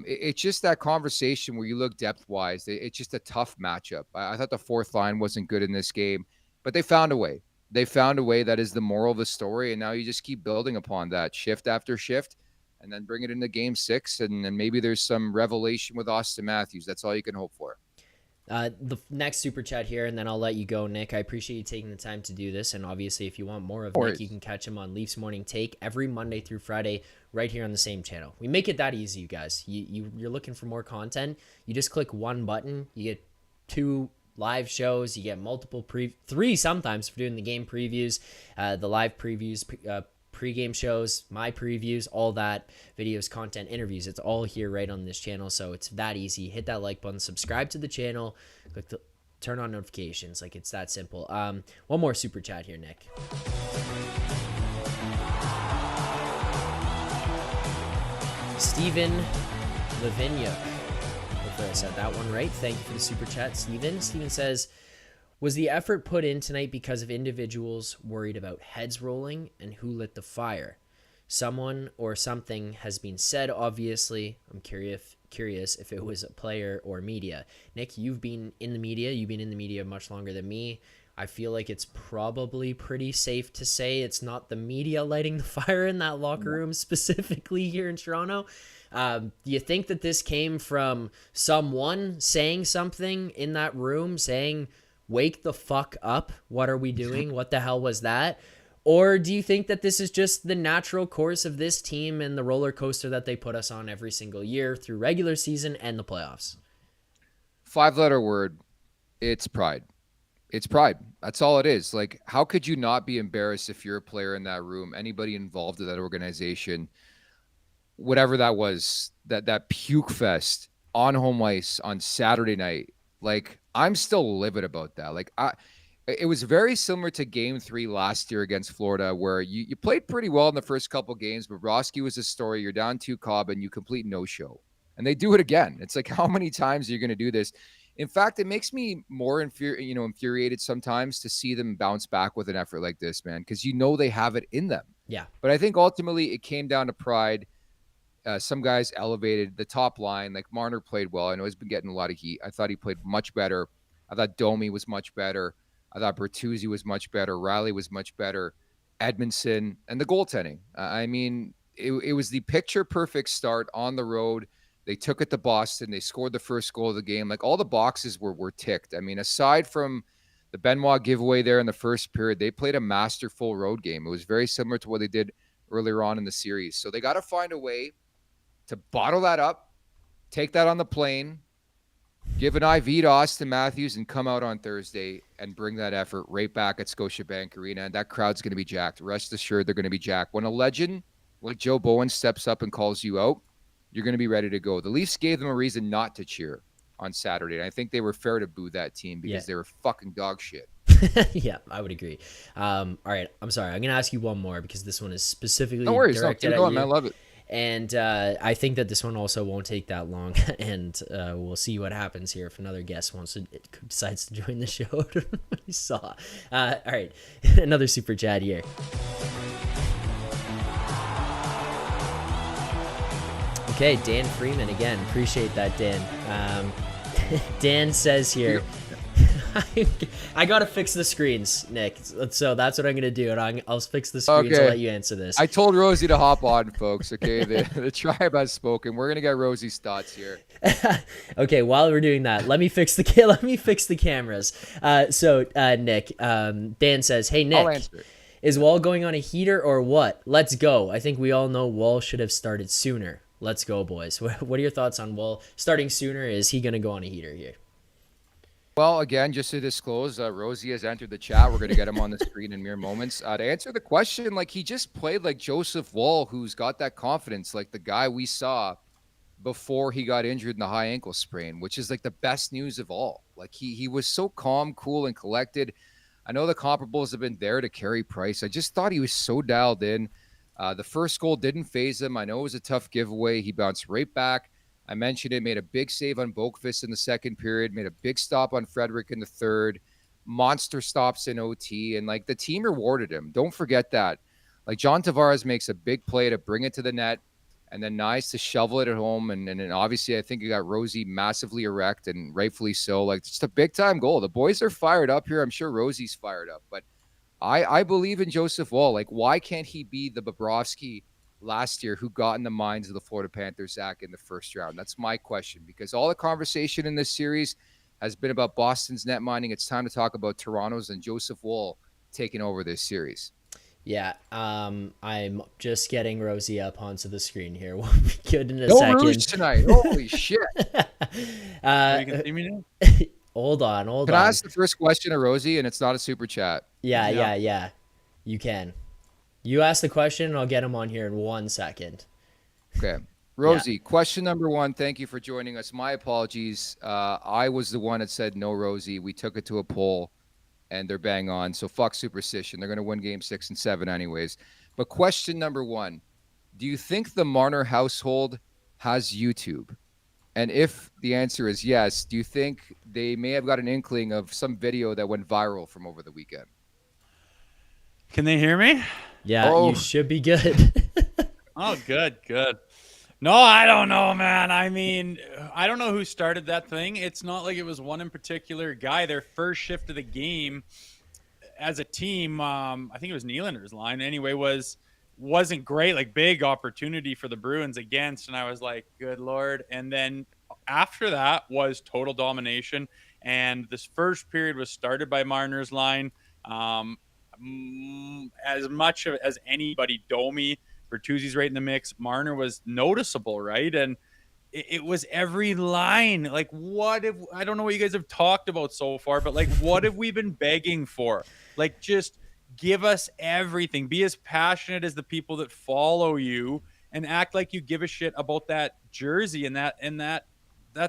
It's just that conversation where you look depth-wise. It's just a tough matchup. I thought the 4th line wasn't good in this game, but they found a way. They found a way. That is the moral of the story, and now you just keep building upon that shift after shift, and then bring it into game 6, and then maybe there's some revelation with Austin Matthews. That's all you can hope for. The next super chat here, and then I'll let you go, Nick. I appreciate you taking the time to do this, and obviously if you want more of Nick, you can catch him on Leafs Morning Take every Monday through Friday right here on the same channel. We make it that easy, you guys. You're looking for more content, you just click one button, you get 2 live shows, you get multiple 3 sometimes for doing the game previews, the live previews, pre-game shows, my previews, all that, videos, content, interviews. It's all here right on this channel, so it's that easy. Hit that like button, subscribe to the channel, turn on notifications. Like, it's that simple. One more super chat here, Nick. Steven Lavinia. Hopefully I said that one right. Thank you for the super chat, Steven. Steven says, was the effort put in tonight because of individuals worried about heads rolling, and who lit the fire? Someone or something has been said, obviously. I'm curious if it was a player or media. Nick, you've been in the media. You've been in the media much longer than me. I feel like it's probably pretty safe to say it's not the media lighting the fire in that locker room, specifically here in Toronto. Do you think that this came from someone saying something in that room, saying, wake the fuck up, what are we doing, what the hell was that? Or do you think that this is just the natural course of this team and the roller coaster that they put us on every single year through regular season and the playoffs? 5-letter word. It's pride. It's pride. That's all it is. Like, how could you not be embarrassed if you're a player in that room, anybody involved in that organization, whatever that was, that puke fest on home ice on Saturday night? Like, I'm still livid about that. Like, it was very similar to game 3 last year against Florida, where you played pretty well in the first couple games, but Broski was a story. You're down 2 Cobb and you complete no show, and they do it again. It's like, how many times are you going to do this? In fact, it makes me more infuriated sometimes to see them bounce back with an effort like this, man, because they have it in them. Yeah. But I think ultimately it came down to pride. Some guys elevated the top line. Like Marner played well. I know he's been getting a lot of heat. I thought he played much better. I thought Domi was much better. I thought Bertuzzi was much better. Riley was much better. Edmondson and the goaltending. I mean, it was the picture perfect start on the road. They took it to Boston. They scored the first goal of the game. Like all the boxes were ticked. I mean, aside from the Benoit giveaway there in the first period, they played a masterful road game. It was very similar to what they did earlier on in the series. So they got to find a way to bottle that up, take that on the plane, give an IV to Austin Matthews, and come out on Thursday and bring that effort right back at Scotiabank Arena. And that crowd's going to be jacked. Rest assured, they're going to be jacked. When a legend like Joe Bowen steps up and calls you out, you're going to be ready to go. The Leafs gave them a reason not to cheer on Saturday. And I think they were fair to boo that team because they were fucking dog shit. Yeah, I would agree. All right, I'm sorry. I'm going to ask you one more because this one is specifically No worries. directed Keep at going, you. man. I love it. And I think that this one also won't take that long, and we'll see what happens here if another guest decides to join the show. We saw. All right, another super chat here. Okay, Dan Freeman again. Appreciate that, Dan. Dan says here, I gotta fix the screens, Nick. So that's what I'm gonna do, and I'll fix the screens and let you answer this. I told Rosie to hop on, folks. Okay, the tribe has spoken. We're gonna get Rosie's thoughts here. Okay, while we're doing that, let me fix the cameras. So Nick, Dan says, "Hey Nick, I'll answer it. Is Woll going on a heater or what? Let's go. I think we all know Woll should have started sooner. Let's go, boys." What are your thoughts on Woll starting sooner? Is he gonna go on a heater here? Well, again, just to disclose, Rosie has entered the chat. We're going to get him on the screen in mere moments. To answer the question, like he just played like Joseph Woll, who's got that confidence, like the guy we saw before he got injured in the high ankle sprain, which is like the best news of all. Like he was so calm, cool, and collected. I know the comparables have been there to Carey Price. I just thought he was so dialed in. The first goal didn't phase him. I know it was a tough giveaway. He bounced right back. I mentioned it, made a big save on Boqvist in the second period, made a big stop on Frederick in the third, monster stops in OT, and like the team rewarded him. Don't forget that. Like John Tavares makes a big play to bring it to the net, and then Nies to shovel it at home. And then obviously I think you got Rosie massively erect, and rightfully so. Like just a big time goal. The boys are fired up here. I'm sure Rosie's fired up, but I believe in Joseph Woll. Like why can't he be the Bobrovsky last year who got in the minds of the Florida Panthers, Zach, in the first round? That's my question, because all the conversation in this series has been about Boston's net mining. It's time to talk about Toronto's, and Joseph Woll taking over this series. Yeah, I'm just getting Rosie up onto the screen here. We'll be good in a No second. Rouge tonight. Holy shit. You can see me now? Hold on. Can I ask the first question of Rosie, and it's not a super chat? Yeah. You can. You ask the question, and I'll get him on here in 1 second. Okay. Rosie, question number one. Thank you for joining us. My apologies. I was the one that said no, Rosie. We took it to a poll, and they're bang on. So fuck Superstition. They're going to win game 6 and 7 anyways. But question number one, do you think the Marner household has YouTube? And if the answer is yes, do you think they may have got an inkling of some video that went viral from over the weekend? Can they hear me? Yeah, You should be good. Oh, good. No, I don't know, man. I mean, I don't know who started that thing. It's not like it was one in particular guy. Their first shift of the game as a team, I think it was Nylander's line anyway, wasn't great. Like big opportunity for the Bruins against, and I was like, good Lord. And then after that was total domination. And this first period was started by Marner's line. As much as anybody, Domi, Bertuzzi's right in the mix. Marner was noticeable, right? And it was every line. Like, I don't know what you guys have talked about so far, but like, what have we been begging for? Like, just give us everything. Be as passionate as the people that follow you, and act like you give a shit about that jersey and that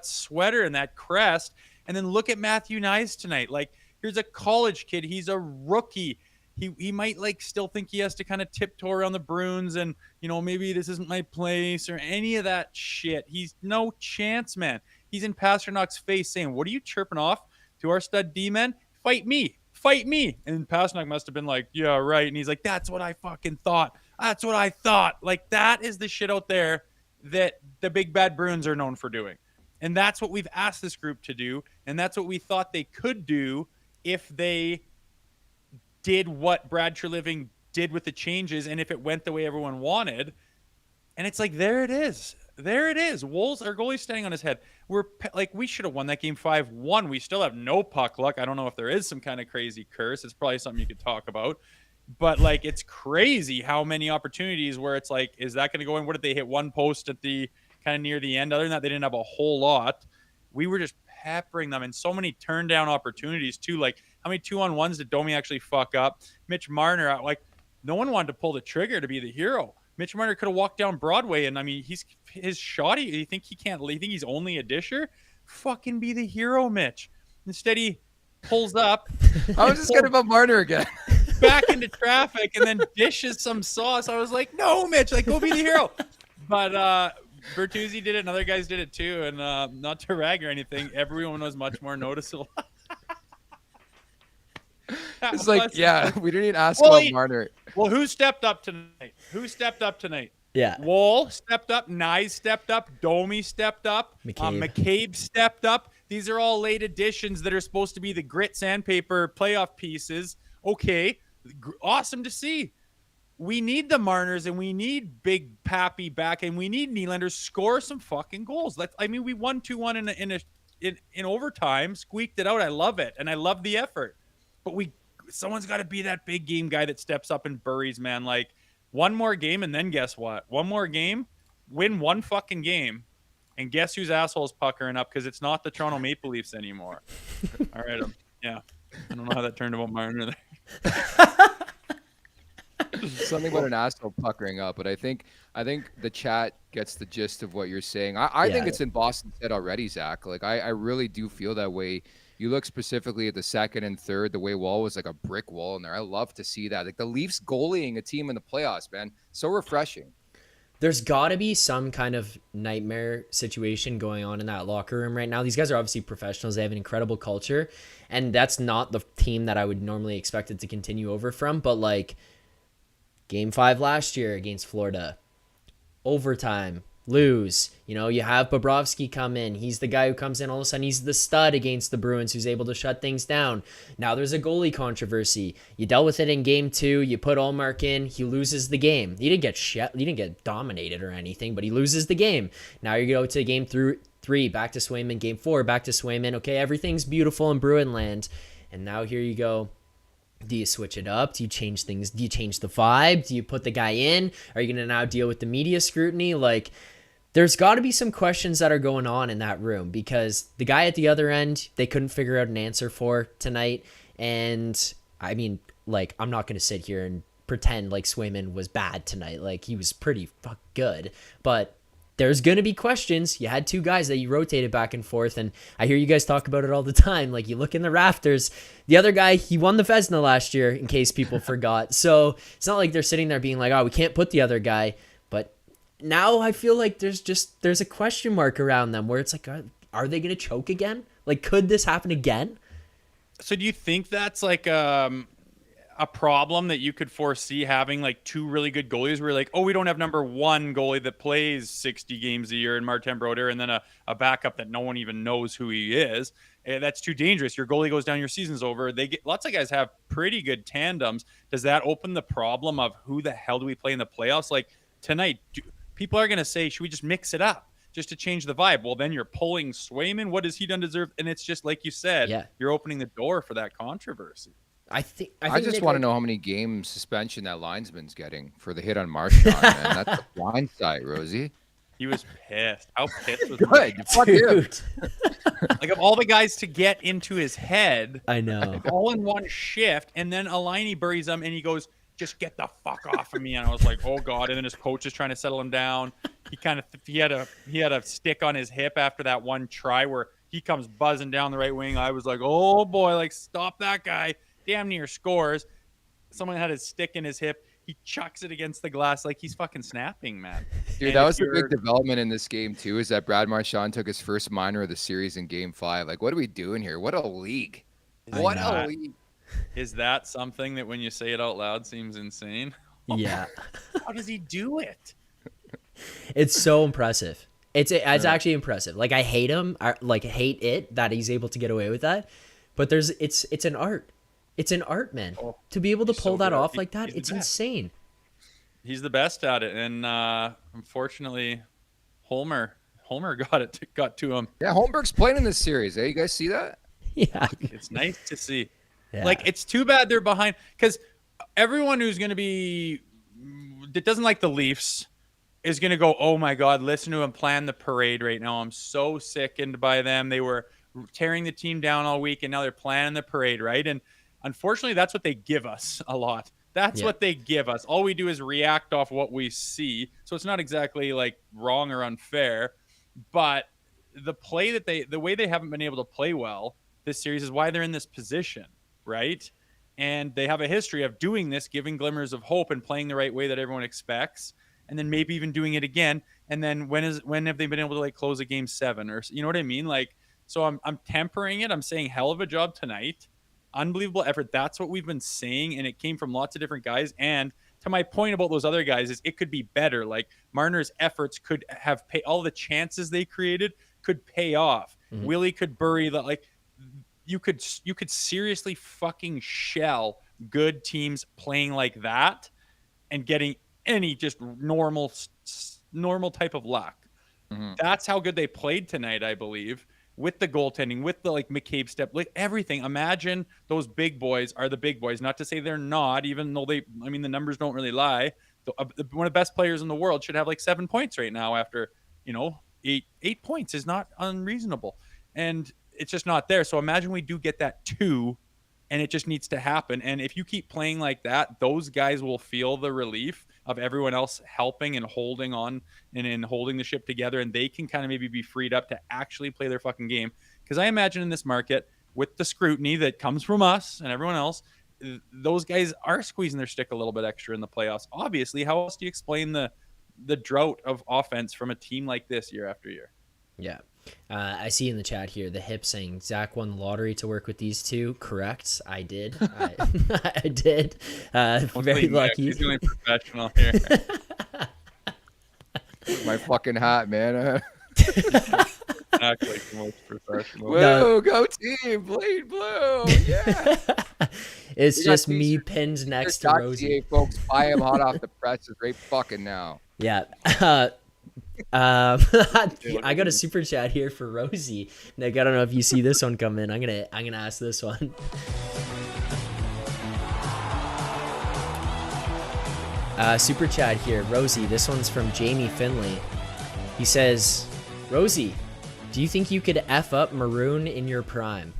sweater and that crest. And then look at Matthew Nies tonight. Like, here's a college kid. He's a rookie. He might like still think he has to kind of tiptoe around the Bruins and, maybe this isn't my place or any of that shit. He's no chance, man. He's in Pasternak's face saying, what are you chirping off to our stud D-men? Fight me. Fight me. And Pastrnak must have been like, yeah, right. And he's like, that's what I fucking thought. That's what I thought. Like, that is the shit out there that the big bad Bruins are known for doing. And that's what we've asked this group to do. And that's what we thought they could do if they did what Brad Treliving did with the changes and if it went the way everyone wanted. And it's like, there it is. There it is. Woll's, our goalie's standing on his head. We should have won that game 5-1. We still have no puck luck. I don't know if there is some kind of crazy curse. It's probably something you could talk about. But, like, it's crazy how many opportunities where it's like, is that going to go in? What did they hit? One post at the kind of near the end? Other than that, they didn't have a whole lot. We were just peppering them, and so many turn down opportunities too. Like, how many 2-on-1s did Domi actually fuck up? Mitch Marner, like, no one wanted to pull the trigger to be the hero. Mitch Marner could have walked down Broadway, and I mean, his shot. You think he can't? You think he's only a disher? Fucking be the hero, Mitch. Instead, he pulls up. I was just kidding about Marner again. Back into traffic and then dishes some sauce. I was like, no, Mitch, like, go be the hero. But Bertuzzi did it, and other guys did it too. And not to rag or anything, everyone was much more noticeable. It's like, yeah, we didn't even ask about Marner. Well, who stepped up tonight? Yeah. Woll stepped up. Nies stepped up. Domi stepped up. McCabe stepped up. These are all late additions that are supposed to be the grit sandpaper playoff pieces. Okay, awesome to see. We need the Marners, and we need Big Pappy back, and we need Nylander score some fucking goals. We won 2-1 in overtime, squeaked it out. I love it, and I love the effort. But someone's got to be that big game guy that steps up and buries, man. Like, one more game, and then guess what? One more game, win one fucking game, and guess whose asshole's puckering up? Because it's not the Toronto Maple Leafs anymore. All right, yeah. I don't know how that turned about Marner there. Something about an asshole puckering up, but I think the chat gets the gist of what you're saying. I think it's in Boston's head already, Zach. Like, I really do feel that way. You look specifically at the second and third, the way Woll was like a brick wall in there. I love to see that. Like, the Leafs goalieing a team in the playoffs, man. So refreshing. There's got to be some kind of nightmare situation going on in that locker room right now. These guys are obviously professionals. They have an incredible culture, and that's not the team that I would normally expect it to continue over from. But, like, Game 5 last year against Florida, overtime, lose. You have Bobrovsky come in. He's the guy who comes in all of a sudden. He's the stud against the Bruins who's able to shut things down. Now there's a goalie controversy. You dealt with it in Game 2. You put Allmark in. He loses the game. He didn't get dominated or anything, but he loses the game. Now you go to Game 3, back to Swayman. Game 4, back to Swayman. Okay, everything's beautiful in Bruin land. And now here you go. Do you switch it up? Do you change things? Do you change the vibe? Do you put the guy in? Are you going to now deal with the media scrutiny? Like, there's got to be some questions that are going on in that room, because the guy at the other end, they couldn't figure out an answer for tonight. And I mean, like, I'm not going to sit here and pretend like Swayman was bad tonight. Like, he was pretty good, but there's going to be questions. You had two guys that you rotated back and forth, and I hear you guys talk about it all the time. Like, you look in the rafters, the other guy, he won the Vezina last year, in case people forgot. So it's not like they're sitting there being like, oh, we can't put the other guy. But now I feel like there's a question mark around them where it's like, are they going to choke again? Like, could this happen again? So do you think that's like a problem that you could foresee, having like two really good goalies where you're like, oh, we don't have number one goalie that plays 60 games a year in Martin Brodeur, and then a backup that no one even knows who he is? And that's too dangerous. Your goalie goes down, your season's over. Lots of guys have pretty good tandems. Does that open the problem of who the hell do we play in the playoffs? Like tonight, people are going to say, should we just mix it up just to change the vibe? Well, then you're pulling Swayman. What has he done deserve? And it's just like you said, You're opening the door for that controversy. I just want to know how many game suspension that linesman's getting for the hit on Marchand, man. That's a blindside, Rosie. He was pissed. How pissed was Good. Fuck him. Like, of all the guys to get into his head, I know, all in one shift, and then Alaini buries him, and he goes, just get the fuck off of me. And I was like, oh God. And then his coach is trying to settle him down. He had a stick on his hip after that one try where he comes buzzing down the right wing. I was like, oh boy, like, stop that guy. Damn near scores. Someone had a stick in his hip. he chucks it against the glass like he's fucking snapping, man. Dude, that was a big development in this game too, is that Brad Marchand took his first minor of the series in game 5. Like, what are we doing here? What a league. What a league. Is that something that when you say it out loud seems insane? Yeah. How does he do it? It's so impressive. It's actually impressive. Like, I hate him. I hate it that he's able to get away with that. But it's an art. It's an art, man. To be able to pull that off like that, it's insane. He's the best at it, and unfortunately, Holmer got to him. Yeah, Holmberg's playing in this series. You guys see that? Yeah, it's nice to see. Yeah. Like, it's too bad they're behind, because everyone who's going to be that doesn't like the Leafs is going to go, oh my God, listen to him plan the parade right now. I'm so sickened by them. They were tearing the team down all week, and now they're planning the parade, right? And unfortunately, that's what they give us a lot. That's what they give us. All we do is react off what we see. So it's not exactly like wrong or unfair, but the way they haven't been able to play well this series is why they're in this position, right? And they have a history of doing this, giving glimmers of hope and playing the right way that everyone expects, and then maybe even doing it again. And then when have they been able to like close a game 7 or, you know what I mean? Like, so I'm tempering it. I'm saying hell of a job tonight. Unbelievable effort. That's what we've been saying, and it came from lots of different guys. And to my point about those other guys is it could be better. Like, Marner's efforts could have all the chances they created could pay off. Mm-hmm. Willie could bury the, like, you could seriously fucking shell good teams playing like that and getting any just normal type of luck. Mm-hmm. That's how good they played tonight, I believe. With the goaltending, with the like McCabe step, like everything. Imagine those big boys are the big boys. Not to say they're not, even though the numbers don't really lie. One of the best players in the world should have like 7 points right now after, 8 points is not unreasonable. And it's just not there. So imagine we do get that 2, and it just needs to happen. And if you keep playing like that, those guys will feel the relief of everyone else helping and holding on and in holding the ship together, and they can kind of maybe be freed up to actually play their fucking game. Because I imagine in this market, with the scrutiny that comes from us and everyone else, those guys are squeezing their stick a little bit extra in the playoffs. Obviously, how else do you explain the drought of offense from a team like this year after year? Yeah. I see in the chat here, the hip saying Zach won the lottery to work with these two. Correct. I did. I did. Very lucky. He's really professional here. My fucking hat, man. Act like the most professional. Whoa, go team, bleed blue. Yeah. It's just me pinned next to Rosie. Folks, buy him hot off the presses right fucking now. Yeah. I got a super chat here for Rosie. Nick, I don't know if you see this one come in. I'm gonna ask this one. Super chat here, Rosie. This one's from Jamie Finley. He says, Rosie, do you think you could F up Maroon in your prime?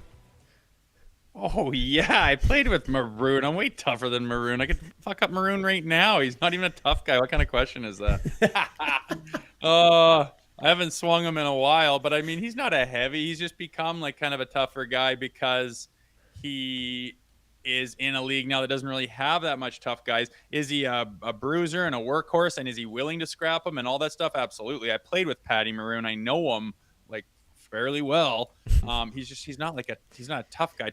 Oh, yeah. I played with Maroon. I'm way tougher than Maroon. I could fuck up Maroon right now. He's not even a tough guy. What kind of question is that? I haven't swung him in a while, but I mean, he's not a heavy. He's just become like kind of a tougher guy because he is in a league now that doesn't really have that much tough guys. Is he a bruiser and a workhorse, and is he willing to scrap him and all that stuff? Absolutely. I played with Patty Maroon. I know him like fairly well. He's not a tough guy.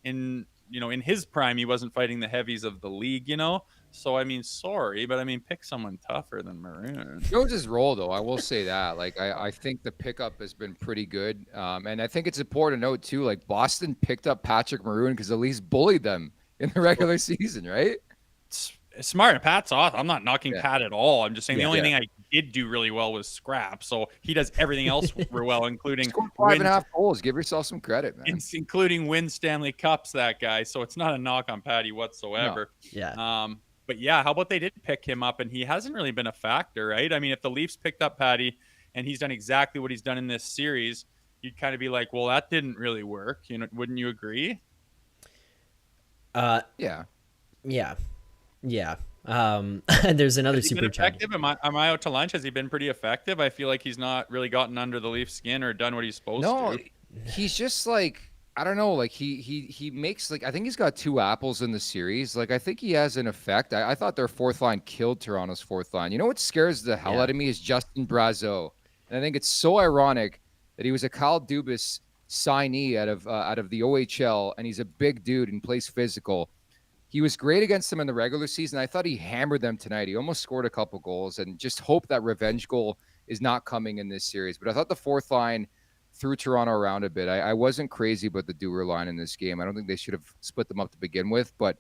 In his prime, he wasn't fighting the heavies of the league, So, I mean, sorry, but I mean, pick someone tougher than Maroon. Knows his role, though. I will say that. Like, I think the pickup has been pretty good. And I think it's important to note, too, like, Boston picked up Patrick Maroon because at least bullied them in the regular season, right? It's smart. Pat's off. I'm not knocking Pat at all. I'm just saying the only thing I did do really well was scrap. So he does everything else well, including 5.5 goals. Give yourself some credit, man. Including win Stanley Cups, that guy. So it's not a knock on Patty whatsoever. No. Yeah. But yeah, how about they did pick him up, and he hasn't really been a factor, right? I mean, if the Leafs picked up Patty and he's done exactly what he's done in this series, you'd kind of be like, well, that didn't really work. Wouldn't you agree? Yeah. There's another super chat. Am I out to lunch? Has he been pretty effective? I feel like he's not really gotten under the Leafs skin or done what he's supposed to. He's just like, I don't know. Like he makes like I think he's got 2 apples in the series. Like I think he has an effect. I thought their fourth line killed Toronto's fourth line. You know what scares the hell Yeah. out of me is Justin Brazeau, and I think it's so ironic that he was a Kyle Dubas signee out of the OHL, and he's a big dude and plays physical. He was great against them in the regular season. I thought he hammered them tonight. He almost scored a couple goals, and just hope that revenge goal is not coming in this series. But I thought the fourth line threw Toronto around a bit. I wasn't crazy about the Dewar line in this game. I don't think they should have split them up to begin with, but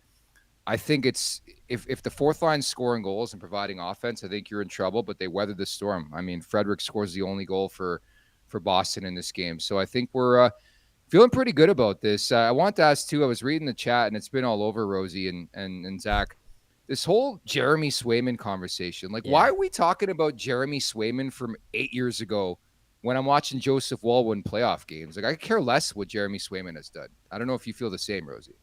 I think it's if the fourth line's scoring goals and providing offense, I think you're in trouble, but they weathered the storm. I mean, Frederick scores the only goal for Boston in this game. So I think we're feeling pretty good about this. I want to ask too. I was reading the chat, and it's been all over Rosie and Zach. This whole Jeremy Swayman conversation. Like, why are we talking about Jeremy Swayman from 8 years ago when I'm watching Joseph Woll win playoff games? Like, I care less what Jeremy Swayman has done. I don't know if you feel the same, Rosie.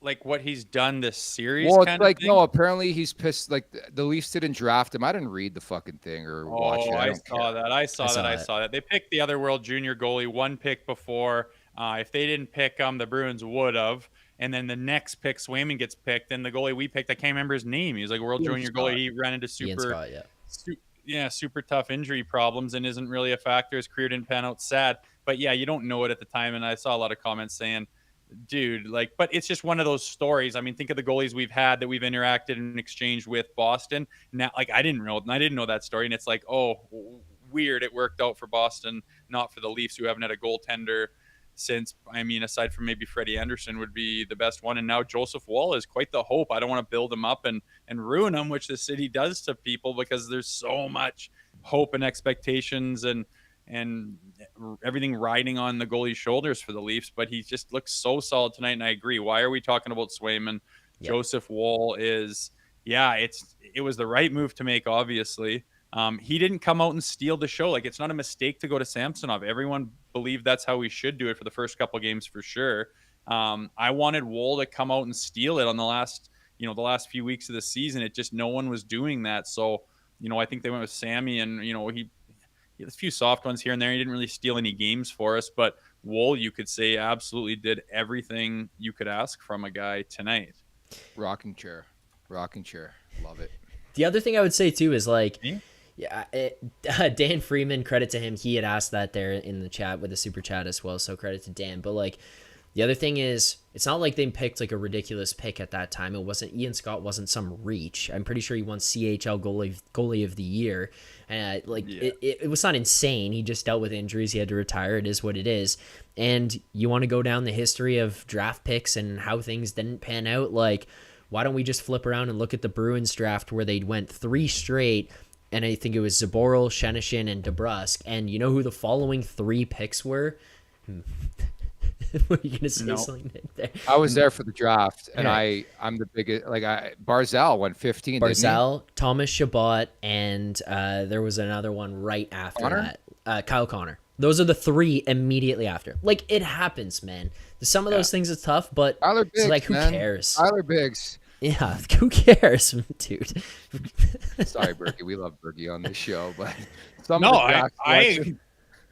Like what he's done this series. Well, kind it's like of thing? no. Apparently, he's pissed. Like the Leafs didn't draft him. I didn't read the fucking thing or watch it. I don't saw care. that. I saw that. They picked the other World Junior goalie 1 pick before. If they didn't pick him, the Bruins would have. And then the next pick, Swayman gets picked. And the goalie we picked, I can't remember his name. He was like a World Ian Junior Scott. goalie. He ran into Ian Scott, super tough injury problems and isn't really a factor. His career didn't pan out. Sad. But yeah, you don't know it at the time. And I saw a lot of comments saying, dude, like, but it's just one of those stories. I mean, think of the goalies we've had that we've interacted and exchanged with Boston. Now, like, I didn't know that story. And it's like, oh, weird. It worked out for Boston, not for the Leafs, who haven't had a goaltender since, I mean, aside from maybe Freddie Anderson would be the best one. And now Joseph Woll is quite the hope. I don't want to build him up and ruin him, which the city does to people, because there's so much hope and expectations and everything riding on the goalie's shoulders for the Leafs. But he just looks so solid tonight. And I agree. Why are we talking about Swayman? Yep. Joseph Woll is, it was the right move to make, obviously. He didn't come out and steal the show. Like, it's not a mistake to go to Samsonov. Everyone believed that's how we should do it for the first couple games for sure. I wanted Woll to come out and steal it on the last few weeks of the season. It just, no one was doing that. So, I think they went with Sammy, and, he had a few soft ones here and there. He didn't really steal any games for us, but Woll, you could say, absolutely did everything you could ask from a guy tonight. Rocking chair. Love it. The other thing I would say too is like, Dan Freeman, credit to him. He had asked that there in the chat with the super chat as well. So credit to Dan. But like, the other thing is, it's not like they picked like a ridiculous pick at that time. It wasn't, Ian Scott wasn't some reach. I'm pretty sure he won CHL goalie of the year. And it was not insane. He just dealt with injuries. He had to retire. It is what it is. And you want to go down the history of draft picks and how things didn't pan out. Like, why don't we just flip around and look at the Bruins draft where they went 3 straight, and I think it was Zaboral, Shenishin, and DeBrusk. And you know who the following 3 picks were? Were you gonna say something there? I was there for the draft, and I'm the biggest. Like, Barzal went 15. Barzal, Thomas Chabot, and there was another one right after that. Kyle Connor. Those are the 3 immediately after. Like, it happens, man. Some of those things are tough, but Tyler Biggs, it's like, who cares? Tyler Biggs. Yeah, who cares, dude? Sorry, Berkey. We love Berkey on this show, but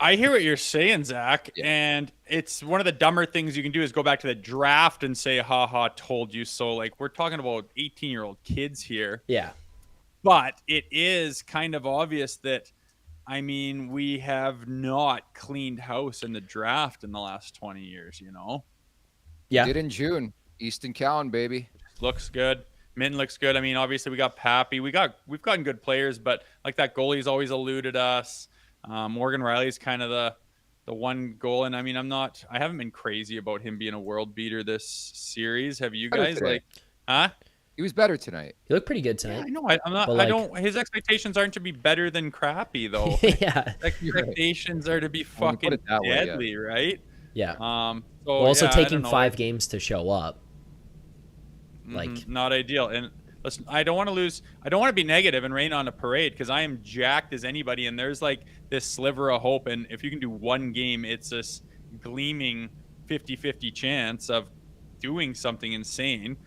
I hear what you're saying, Zach, and it's one of the dumber things you can do is go back to the draft and say, "Ha, told you so." Like, we're talking about 18-year-old kids here. Yeah, but it is kind of obvious that, I mean, we have not cleaned house in the draft in the last 20 years. Yeah, did in June. Easton Cowan, baby. Looks good. Min looks good. I mean, obviously we got Pappy. We've gotten good players, but like that goalie's always eluded us. Morgan Riley's kind of the one goal, and I mean, I haven't been crazy about him being a world beater this series. Have you guys? He was better tonight. He looked pretty good tonight. Yeah, I know. I'm not. I don't. His expectations aren't to be better than crappy, though. Yeah. Expectations are to be fucking deadly, right? Yeah. So also taking 5 games to show up. Like, not ideal. And listen, I don't want to be negative and rain on a parade, because I am jacked as anybody, and there's like this sliver of hope, and if you can do 1 game, it's this gleaming 50-50 chance of doing something insane.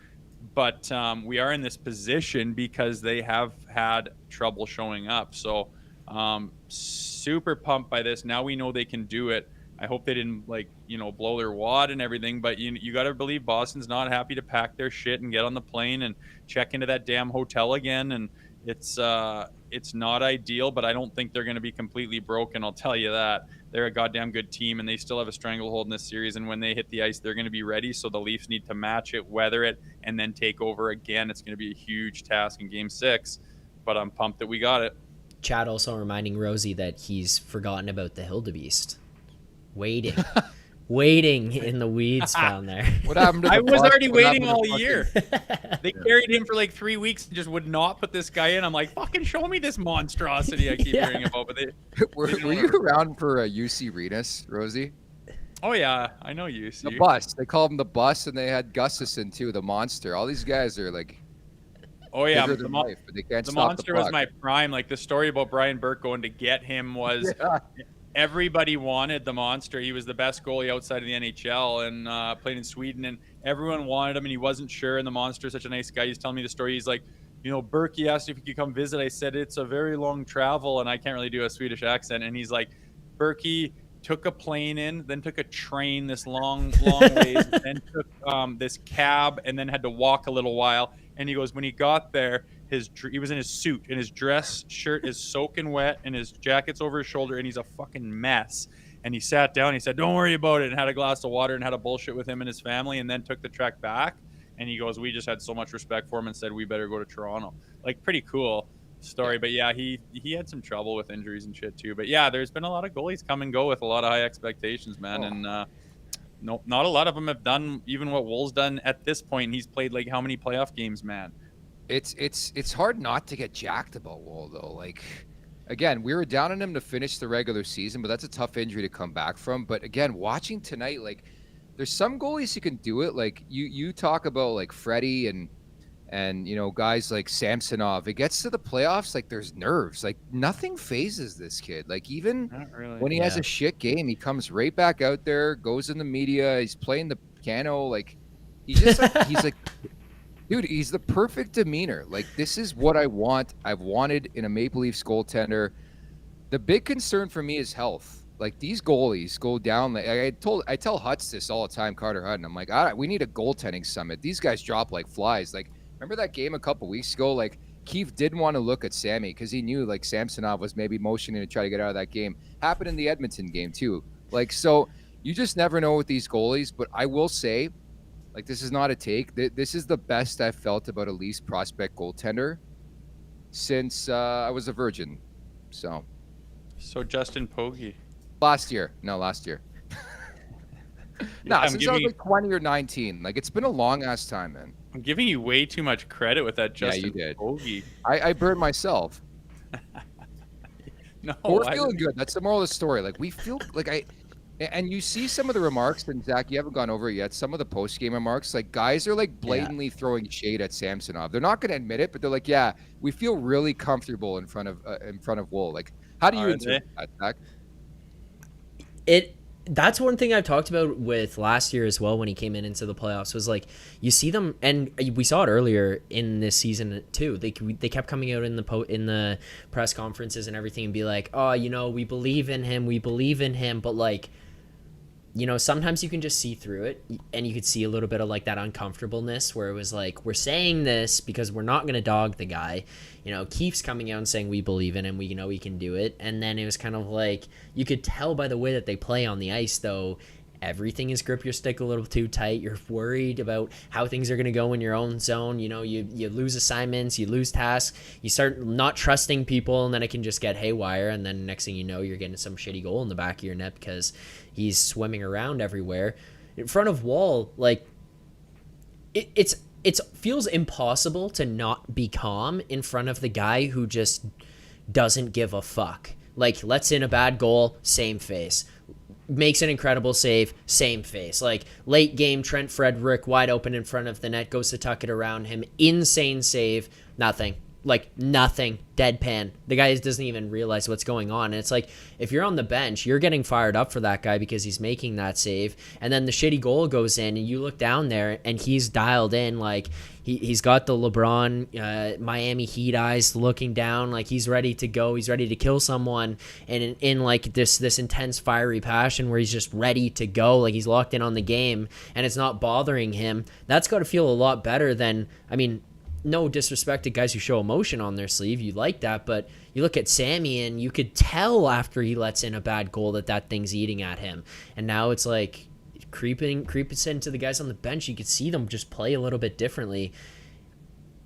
But we are in this position because they have had trouble showing up. So super pumped by this. Now we know they can do it. I hope they didn't blow their wad and everything. But you got to believe Boston's not happy to pack their shit and get on the plane and check into that damn hotel again. And it's not ideal, but I don't think they're going to be completely broken. I'll tell you that. They're a goddamn good team, and they still have a stranglehold in this series. And when they hit the ice, they're going to be ready. So the Leafs need to match it, weather it, and then take over again. It's going to be a huge task in Game 6, but I'm pumped that we got it. Chad also reminding Rosie that he's forgotten about the Hildebeest. Waiting in the weeds down there. What happened to the I was Bucks? already What waiting happened to all year. They carried him for like 3 weeks and just would not put this guy in. I'm like, fucking show me this monstrosity I keep hearing about. But Were you around for UC Renus, Rosie? Oh yeah, I know you. The bus. They called him the bus, and they had Gustafson too, the monster. All these guys are like, oh yeah, bigger than life, but they can't the stop monster the was puck. my prime. Like the story about Brian Burke going to get him was. Yeah. Everybody wanted the monster. He was the best goalie outside of the NHL and played in Sweden, and everyone wanted him, and he wasn't sure. And the monster is such a nice guy. He's telling me the story. He's like, Berkey asked if he could come visit. I said, it's a very long travel, and I can't really do a Swedish accent. And he's like, Berkey took a plane in, then took a train this long ways, then took this cab, and then had to walk a little while. And he goes, when he got there, he was in his suit, and his dress shirt is soaking wet, and his jacket's over his shoulder, and he's a fucking mess. And he sat down, he said, don't worry about it, and had a glass of water and had a bullshit with him and his family, and then took the trek back. And he goes, we just had so much respect for him and said we better go to Toronto. Like, pretty cool story. But yeah, he had some trouble with injuries and shit too. But yeah, there's been a lot of goalies come and go with a lot of high expectations, man. And no, not a lot of them have done even what Woll's done at this point. And he's played like how many playoff games, man? It's hard not to get jacked about Woll, though. Like, again, we were down on him to finish the regular season, but that's a tough injury to come back from. But again, watching tonight, like, there's some goalies who can do it. Like you talk about like Freddie and guys like Samsonov. It gets to the playoffs, like there's nerves. Like nothing phases this kid. Like even when he has a shit game, he comes right back out there, goes in the media, he's playing the piano. Like he's just like he's like. Dude, he's the perfect demeanor. Like, this is what I want. I've wanted in a Maple Leafs goaltender. The big concern for me is health. Like, these goalies go down. Like, I tell Hutz this all the time, Carter Hutton. I'm like, we need a goaltending summit. These guys drop like flies. Like, remember that game a couple weeks ago? Like, Keefe didn't want to look at Sammy because he knew, like, Samsonov was maybe motioning to try to get out of that game. Happened in the Edmonton game, too. Like, so you just never know with these goalies. But I will say, like, this is not a take. This is the best I've felt about a Leafs prospect goaltender since I was a virgin. So Justin Pogge. Last year. Since I was like 20 or 19. Like, it's been a long-ass time, man. I'm giving you way too much credit with that Justin Pogge. I burned myself. No, we're feeling good. That's the moral of the story. Like, we feel like and you see some of the remarks, and Zach, you haven't gone over it yet. Some of the post-game remarks, like guys are like blatantly throwing shade at Samsonov. They're not going to admit it, but they're like, "Yeah, we feel really comfortable in front of Woll." Like, how do you interpret that, Zach? That's one thing I've talked about with last year as well when he came into the playoffs was like you see them, and we saw it earlier in this season too. They kept coming out in the press conferences and everything and be like, "Oh, we believe in him," but like. Sometimes you can just see through it, and you could see a little bit of like that uncomfortableness where it was like, we're saying this because we're not going to dog the guy. Keefe's coming out and saying we believe in him, we know he can do it. And then it was kind of like, you could tell by the way that they play on the ice, though, everything is grip your stick a little too tight. You're worried about how things are going to go in your own zone. You lose assignments, you lose tasks, you start not trusting people, and then it can just get haywire. And then next thing you know, you're getting some shitty goal in the back of your net because he's swimming around everywhere. In front of Woll, like, it feels impossible to not be calm in front of the guy who just doesn't give a fuck. Like, lets in a bad goal, same face. Makes an incredible save, same face. Like, late game, Trent Frederick wide open in front of the net, goes to tuck it around him, insane save, nothing. like nothing, deadpan. The guy doesn't even realize what's going on. And it's like, if you're on the bench, you're getting fired up for that guy because he's making that save. And then the shitty goal goes in and you look down there and he's dialed in. Like he's got the LeBron, Miami Heat eyes looking down. Like he's ready to go. He's ready to kill someone. And in like this intense fiery passion where he's just ready to go. Like he's locked in on the game and it's not bothering him. That's got to feel a lot better than, I mean, no disrespect to guys who show emotion on their sleeve. You like that, but you look at Sammy and you could tell after he lets in a bad goal that thing's eating at him. And now it's like creeping into the guys on the bench. You could see them just play a little bit differently.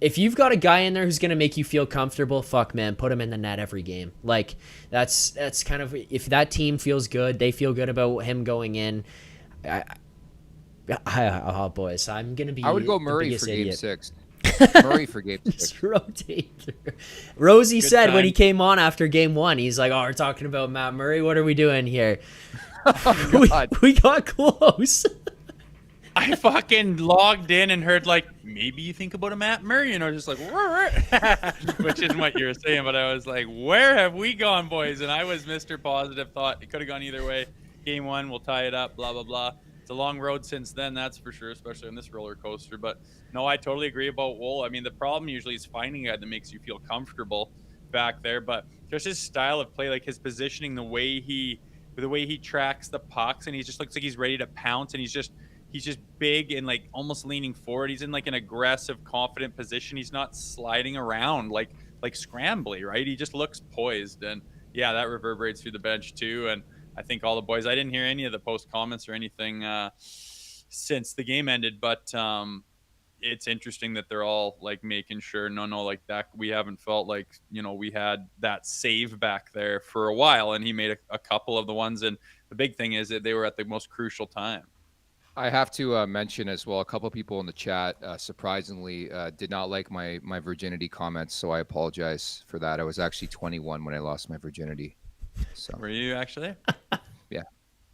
If you've got a guy in there who's going to make you feel comfortable, fuck man, put him in the net every game. Like that's kind of, if that team feels good, they feel good about him going in. Oh boys, I'm going to be, I would go Murray for game 6. Murray for game 6. Just rotate through. Rosie Good said time. when he came on after game 1, he's like, oh, we're talking about Matt Murray. What are we doing here? Oh, God. we got close. I fucking logged in and heard like, maybe you think about a Matt Murray, and I was just like, which isn't what you were saying, but I was like, where have we gone, boys? And I was Mr. Positive, thought it could have gone either way. Game 1, we'll tie it up, blah, blah, blah. It's a long road since then, that's for sure, especially on this roller coaster. But no, I totally agree about Woll. I mean, the problem usually is finding a guy that makes you feel comfortable back there, but just his style of play, like his positioning, the way he tracks the pucks, and he just looks like he's ready to pounce, and he's just big and like almost leaning forward. He's in like an aggressive, confident position. He's not sliding around like scrambly, right? He just looks poised, and yeah, that reverberates through the bench too. And I think all the boys, I didn't hear any of the post comments or anything since the game ended, but it's interesting that they're all like making sure, no, like that. We haven't felt like, we had that save back there for a while, and he made a couple of the ones. And the big thing is that they were at the most crucial time. I have to mention as well, a couple people in the chat, surprisingly, did not like my virginity comments, so I apologize for that. I was actually 21 when I lost my virginity. So Were you actually? Yeah.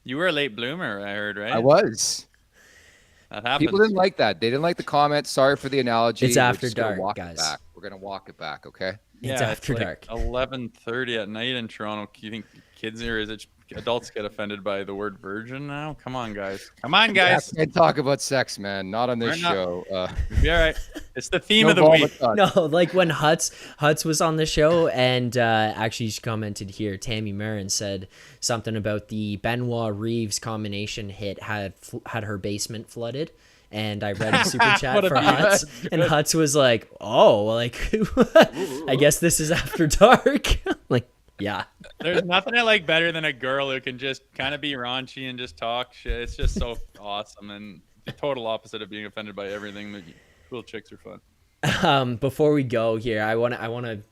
You were a late bloomer, I heard, right? I was. That happens. People didn't like that. They didn't like the comments. Sorry for the analogy. It's We're after just gonna dark, walk guys. It back. We're going to walk it back, okay? It's Yeah, after like dark. 11:30 at night in Toronto. You think kids or is it adults get offended by the word virgin now? Come on, guys. Yeah, can't talk about sex, man. Not on this We're not- show. You'll be all right. It's the theme No of the week. Volva No, like when Huts was on the show, and actually she commented here, Tammy Marin said something about the Benoit Reeves combination hit had her basement flooded. And I read a super chat What a for beat. Huts, and Huts was like, "Oh, like, I guess this is after dark." Like, yeah. There's nothing I like better than a girl who can just kind of be raunchy and just talk shit. It's just so awesome, and the total opposite of being offended by everything. That cool chicks are fun. Before we go here, I want to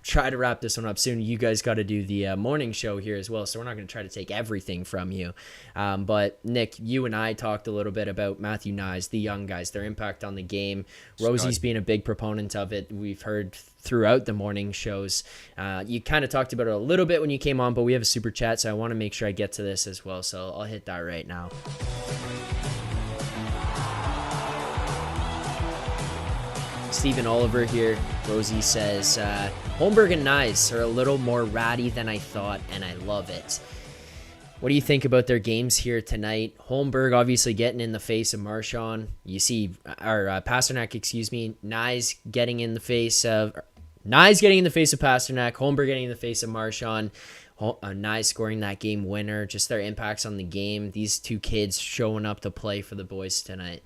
try to wrap this one up soon. You guys got to do the morning show here as well, so we're not going to try to take everything from you. But Nick, you and I talked a little bit about Matthew Nies, the young guys, their impact on the game. Rosie's being a big proponent of it. We've heard throughout the morning shows. You kind of talked about it a little bit when you came on, but we have a super chat, so I want to make sure I get to this as well. So I'll hit that right now. Stephen Oliver here. Rosie says, Holmberg and Nies are a little more ratty than I thought, and I love it. What do you think about their games here tonight? Holmberg obviously getting in the face of Marchand. You see, or Pastrnak, excuse me. Nies getting in the face of Pastrnak. Holmberg getting in the face of Marchand. Nies scoring that game winner. Just their impacts on the game. These two kids showing up to play for the boys tonight.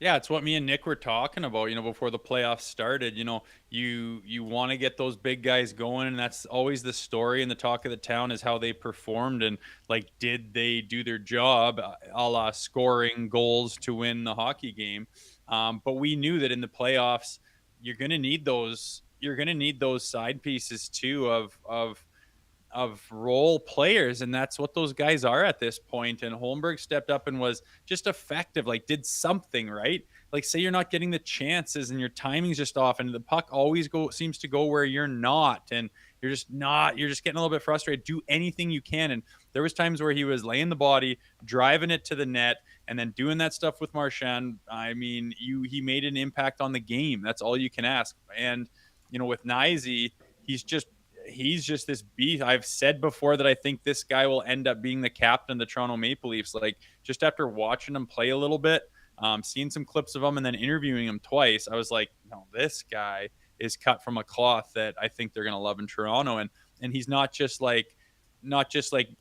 Yeah, it's what me and Nick were talking about, before the playoffs started. You want to get those big guys going, and that's always the story and the talk of the town is how they performed and, like, did they do their job, a la scoring goals to win the hockey game. But we knew that in the playoffs, you're going to need those. You're going to need those side pieces too of role players, and that's what those guys are at this point. And Holmberg stepped up and was just effective, like did something right. Like, say you're not getting the chances and your timing's just off, and the puck always seems to go where you're not, and You're just getting a little bit frustrated. Do anything you can. And there was times where he was laying the body, driving it to the net, and then doing that stuff with Marchand. I mean, he made an impact on the game. That's all you can ask. And, with Nies, he's just this beast. I've said before that I think this guy will end up being the captain of the Toronto Maple Leafs. Like, just after watching him play a little bit, seeing some clips of him and then interviewing him twice, I was like, no, this guy is cut from a cloth that I think they're going to love in Toronto. And he's not just like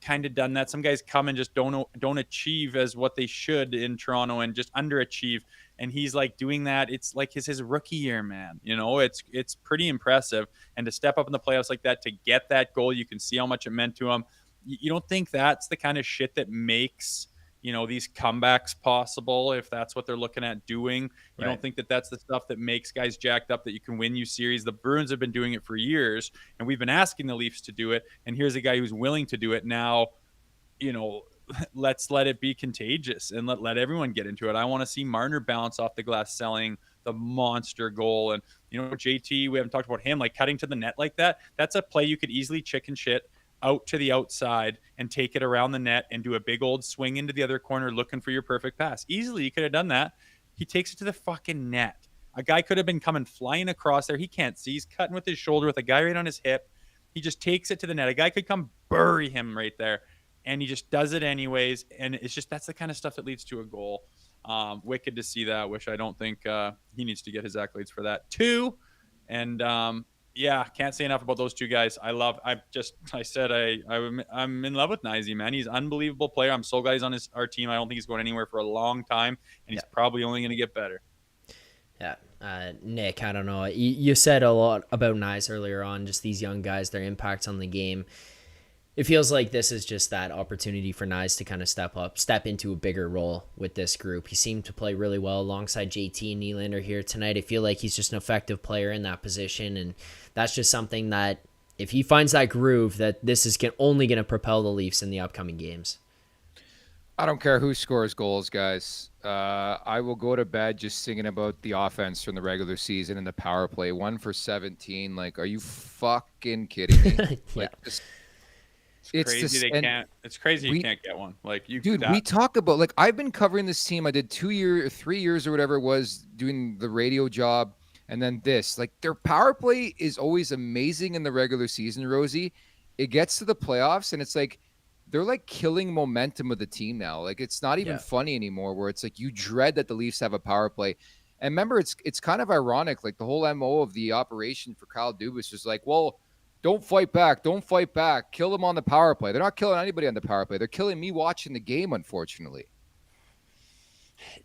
kind of done that. Some guys come and just don't achieve as what they should in Toronto and just underachieve. And he's like doing that. It's like his rookie year, man. It's pretty impressive. And to step up in the playoffs like that, to get that goal, you can see how much it meant to him. You don't think that's the kind of shit that makes these comebacks possible, if that's what they're looking at doing? You don't think that that's the stuff that makes guys jacked up, that you can win you series? The Bruins have been doing it for years, and we've been asking the Leafs to do it, and here's a guy who's willing to do it now. Let's let it be contagious and let everyone get into it. I want to see Marner bounce off the glass, selling the monster goal. And JT, we haven't talked about him, like cutting to the net like that. That's a play you could easily chicken shit out to the outside and take it around the net and do a big old swing into the other corner looking for your perfect pass. Easily, you could have done that. He takes it to the fucking net. A guy could have been coming flying across there. He can't see. He's cutting with his shoulder with a guy right on his hip. He just takes it to the net. A guy could come bury him right there, and he just does it anyways. And it's just, that's the kind of stuff that leads to a goal. Wicked to see that, which I don't think he needs to get his accolades for that too. And yeah, can't say enough about those two guys. I'm in love with Nies, man. He's an unbelievable player. I'm so glad he's on our team. I don't think he's going anywhere for a long time, and he's probably only going to get better. Yeah. Nick, I don't know. You said a lot about Nies earlier on, just these young guys, their impacts on the game. It feels like this is just that opportunity for Nies to kind of step into a bigger role with this group. He seemed to play really well alongside JT and Nylander here tonight. I feel like he's just an effective player in that position, and that's just something that if he finds that groove, that this is only going to propel the Leafs in the upcoming games. I don't care who scores goals, guys. I will go to bed just singing about the offense from the regular season and the power play. 1 for 17. Like, are you fucking kidding me? Like, It's crazy you can't get one. Like, we talk about, like, I've been covering this team. I did 3 years or whatever it was doing the radio job, and then this. Like, their power play is always amazing in the regular season, Rosie. It gets to the playoffs, and it's like they're like killing momentum of the team now. Like, it's not even funny anymore, where it's like you dread that the Leafs have a power play. And remember, it's kind of ironic. Like, the whole MO of the operation for Kyle Dubas was like, well, don't fight back. Don't fight back. Kill them on the power play. They're not killing anybody on the power play. They're killing me watching the game, unfortunately.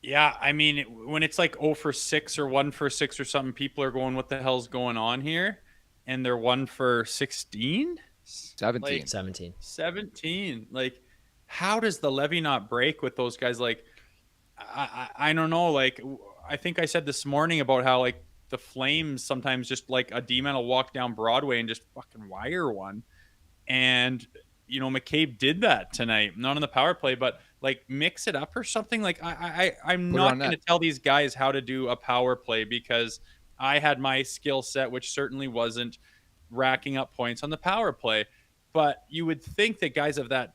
Yeah, I mean, when it's like 0 for 6 or 1 for 6 or something, people are going, what the hell's going on here? And they're 1 for 16? 17. Like, 17. Like, how does the levee not break with those guys? Like, I don't know. Like, I think I said this morning about how, like, the Flames sometimes just like a D-man will walk down Broadway and just fucking wire one. And, McCabe did that tonight, not on the power play, but like mix it up or something. Like, I'm not going to tell these guys how to do a power play, because I had my skill set, which certainly wasn't racking up points on the power play. But you would think that guys of that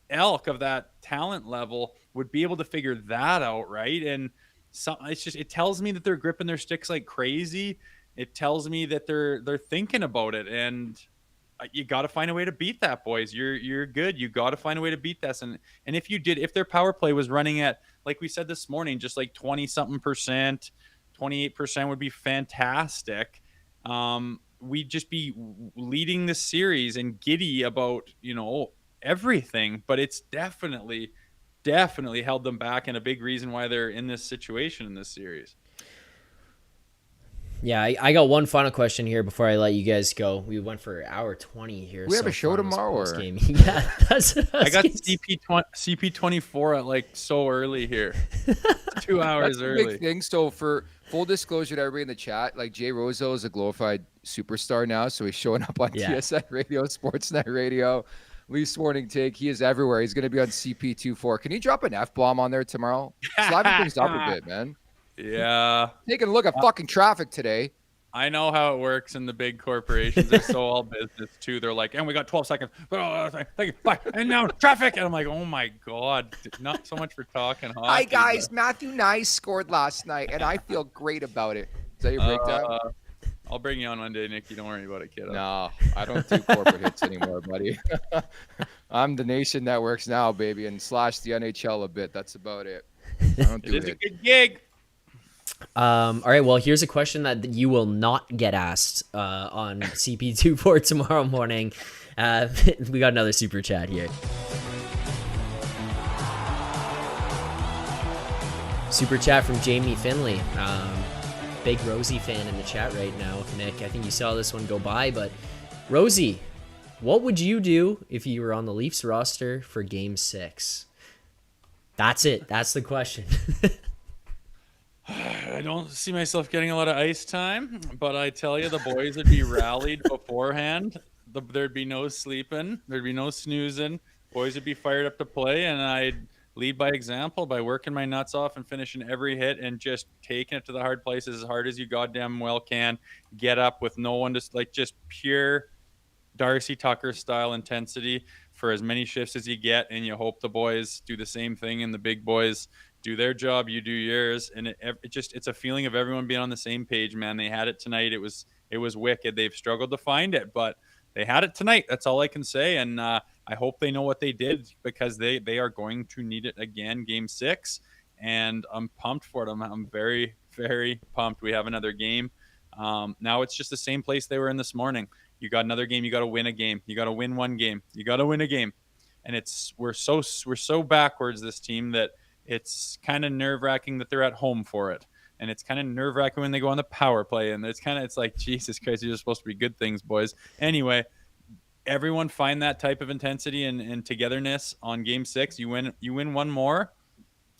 ilk, of that talent level, would be able to figure that out, right? And it tells me that they're gripping their sticks like crazy. It tells me that they're thinking about it, and you got to find a way to beat that, boys. You're good. You got to find a way to beat this. And if their power play was running at, like we said this morning, just like 20-something%, 28% would be fantastic. We'd just be leading the series and giddy about, everything. But it's definitely held them back, and a big reason why they're in this situation in this series. Yeah, I got one final question here before I let you guys go. We went for an hour 20 here. We have a show tomorrow. Yeah, I got CP24 at like so early here. 2 hours early. Big thing. So for full disclosure to everybody in the chat, like, Jay Rosehill is a glorified superstar now, so he's showing up on TSN Radio, Sportsnet Radio, Leafs Morning Take. He is everywhere. He's going to be on CP24. Can you drop an F-bomb on there tomorrow? Slapping things up a bit, man. Yeah. Taking a look at fucking traffic today. I know how it works in the big corporations. They're so all business too. They're like, and we got 12 seconds. Thank you. Bye. And now traffic. And I'm like, oh my God. Not so much for talking hockey. Hi guys, Matthew Nies scored last night, and I feel great about it. Is that your breakdown? I'll bring you on one day, Nick. You don't worry about it, kiddo. No, I don't do corporate hits anymore, buddy. I'm the Nation Networks now, baby, and / the NHL a bit. That's about it. I don't do It is a good gig. All right, well, here's a question that you will not get asked on CP24 tomorrow morning. We got another super chat here. Super chat from Jamie Finley. Big Rosie fan in the chat right now, Nick. I think you saw this one go by, but Rosie, what would you do if you were on the Leafs roster for Game 6? That's it. That's the question. I don't see myself getting a lot of ice time, but I tell you, the boys would be rallied beforehand. There'd be no sleeping. There'd be no snoozing. Boys would be fired up to play, and I'd lead by example by working my nuts off and finishing every hit and just taking it to the hard places as hard as you goddamn well can. Get up with no one, just pure Darcy Tucker style intensity for as many shifts as you get, and you hope the boys do the same thing and the big boys do their job, you do yours, and it's a feeling of everyone being on the same page, man. They had it tonight. It was wicked. They've struggled to find it, but they had it tonight. That's all I can say, and I hope they know what they did, because they are going to need it again, Game 6, and I'm pumped for them. I'm very, very pumped. We have another game. Now it's just the same place they were in this morning. You got another game. You got to win a game. You got to win one game. You got to win a game, and we're so backwards, this team, that it's kind of nerve-wracking that they're at home for it. And it's kind of nerve-wracking when they go on the power play. And it's like, Jesus Christ, these are supposed to be good things, boys. Anyway, everyone find that type of intensity and togetherness on Game 6. You win one more,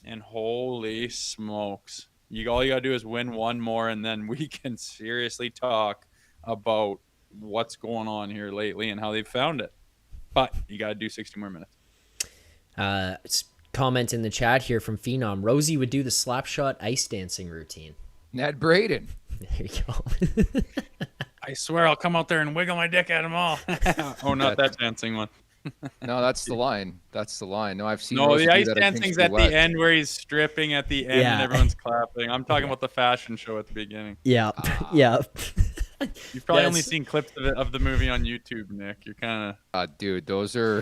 and holy smokes. All you got to do is win one more, and then we can seriously talk about what's going on here lately and how they've found it. But you got to do 60 more minutes. Comment in the chat here from Phenom. Rosie would do the slap shot ice dancing routine. Ned Braden. There you go. I swear I'll come out there and wiggle my dick at them all. Oh, not that dancing one. No, that's the line. That's the line. No, I've seen. No, Rosie the do ice that dancing's at the end where he's stripping at the end and everyone's clapping. I'm talking about the fashion show at the beginning. Yeah. Yeah. You've probably only seen clips of the movie on YouTube, Nick. You're kind of. Dude, those are.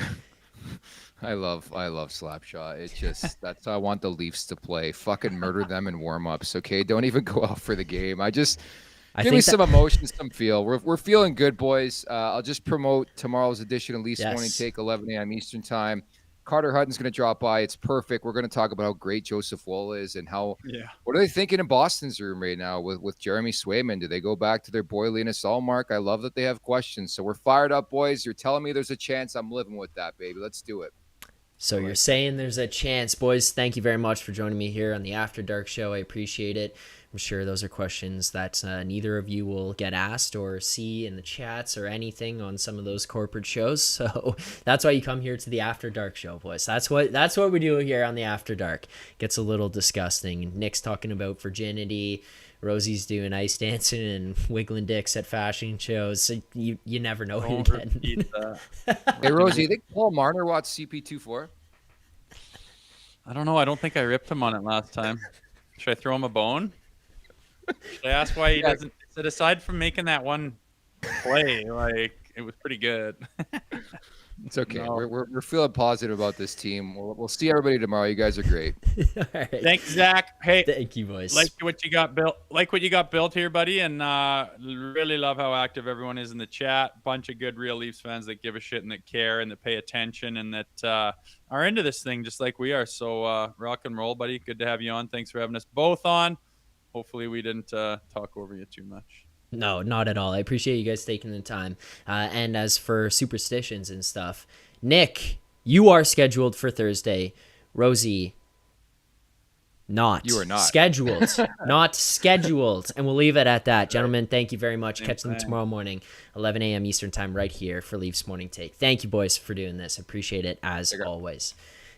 I love Slapshot. It's just that's how I want the Leafs to play. Fucking murder them in warm-ups, okay? Don't even go out for the game. Give me some emotion, some feel. We're feeling good, boys. I'll just promote tomorrow's edition of Leafs Morning Take, 11 a.m. Eastern Time. Carter Hutton's going to drop by. It's perfect. We're going to talk about how great Joseph Woll is and how. Yeah. What are they thinking in Boston's room right now with Jeremy Swayman? Do they go back to their boy Linus Ullmark? I love that they have questions. So we're fired up, boys. You're telling me there's a chance. I'm living with that, baby. Let's do it. So you're saying there's a chance, boys. Thank you very much for joining me here on the After Dark Show. I appreciate it. I'm sure those are questions that neither of you will get asked or see in the chats or anything on some of those corporate shows. So that's why you come here to the After Dark Show, boys. That's what we do here on the After Dark. Gets a little disgusting. Nick's talking about virginity. Rosie's doing ice dancing and wiggling dicks at fashion shows. So you never know who you're getting. Hey, Rosie, you think Paul Marner watched CP24? I don't know. I don't think I ripped him on it last time. Should I throw him a bone? Should I ask why he doesn't? Said aside from making that one play, like, it was pretty good. It's okay. No. We're feeling positive about this team. We'll see everybody tomorrow. You guys are great. All right. Thanks, Zach. Hey, thank you, boys. Like what you got built here, buddy, and really love how active everyone is in the chat. Bunch of good real Leafs fans that give a shit and that care and that pay attention and that are into this thing just like we are. So rock and roll, buddy. Good to have you on. Thanks for having us both on. Hopefully we didn't talk over you too much. No, not at all. I appreciate you guys taking the time. And as for superstitions and stuff, Nick, you are scheduled for Thursday. Rosie, not. You are not. Scheduled. Not scheduled. And we'll leave it at that. Gentlemen, thank you very much. Catch them tomorrow morning, 11 a.m. Eastern Time, right here for Leafs Morning Take. Thank you, boys, for doing this. Appreciate it, as always.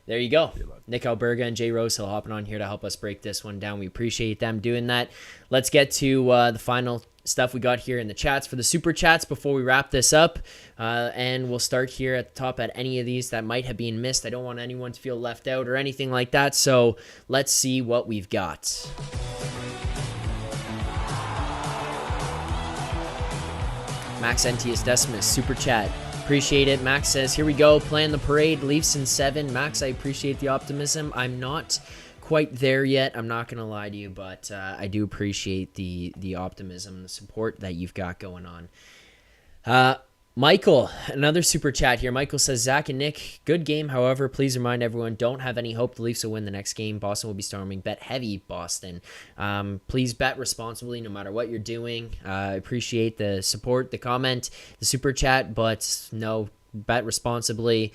There you go. Nick Alberga and Jay Rosehill hopping on here to help us break this one down. We appreciate them doing that. Let's get to the final stuff we got here in the chats for the super chats before we wrap this up. And we'll start here at the top at any of these that might have been missed. I don't want anyone to feel left out or anything like that. So let's see what we've got. Max Entius Decimus, super chat. Appreciate it. Max says, here we go. Plan the parade. Leafs in 7. Max, I appreciate the optimism. I'm not quite there yet. I'm not going to lie to you, but I do appreciate the optimism, the support that you've got going on. Michael, another super chat here. Michael says, Zach and Nick, good game. However, please remind everyone, don't have any hope the Leafs will win the next game. Boston will be storming. Bet heavy, Boston. Please bet responsibly no matter what you're doing. I appreciate the support, the comment, the super chat, but no, bet responsibly.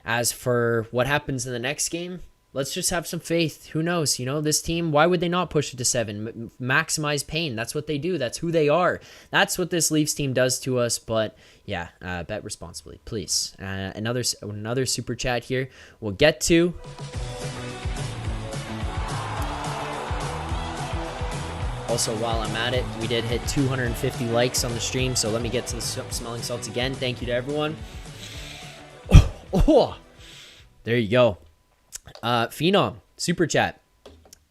As for what happens in the next game, let's just have some faith. Who knows? This team, why would they not push it to 7? Maximize pain. That's what they do. That's who they are. That's what this Leafs team does to us. But yeah, bet responsibly, please. Another super chat here we'll get to. Also, while I'm at it, we did hit 250 likes on the stream, so let me get to the smelling salts again. Thank you to everyone. Oh, there you go. Phenom, super chat.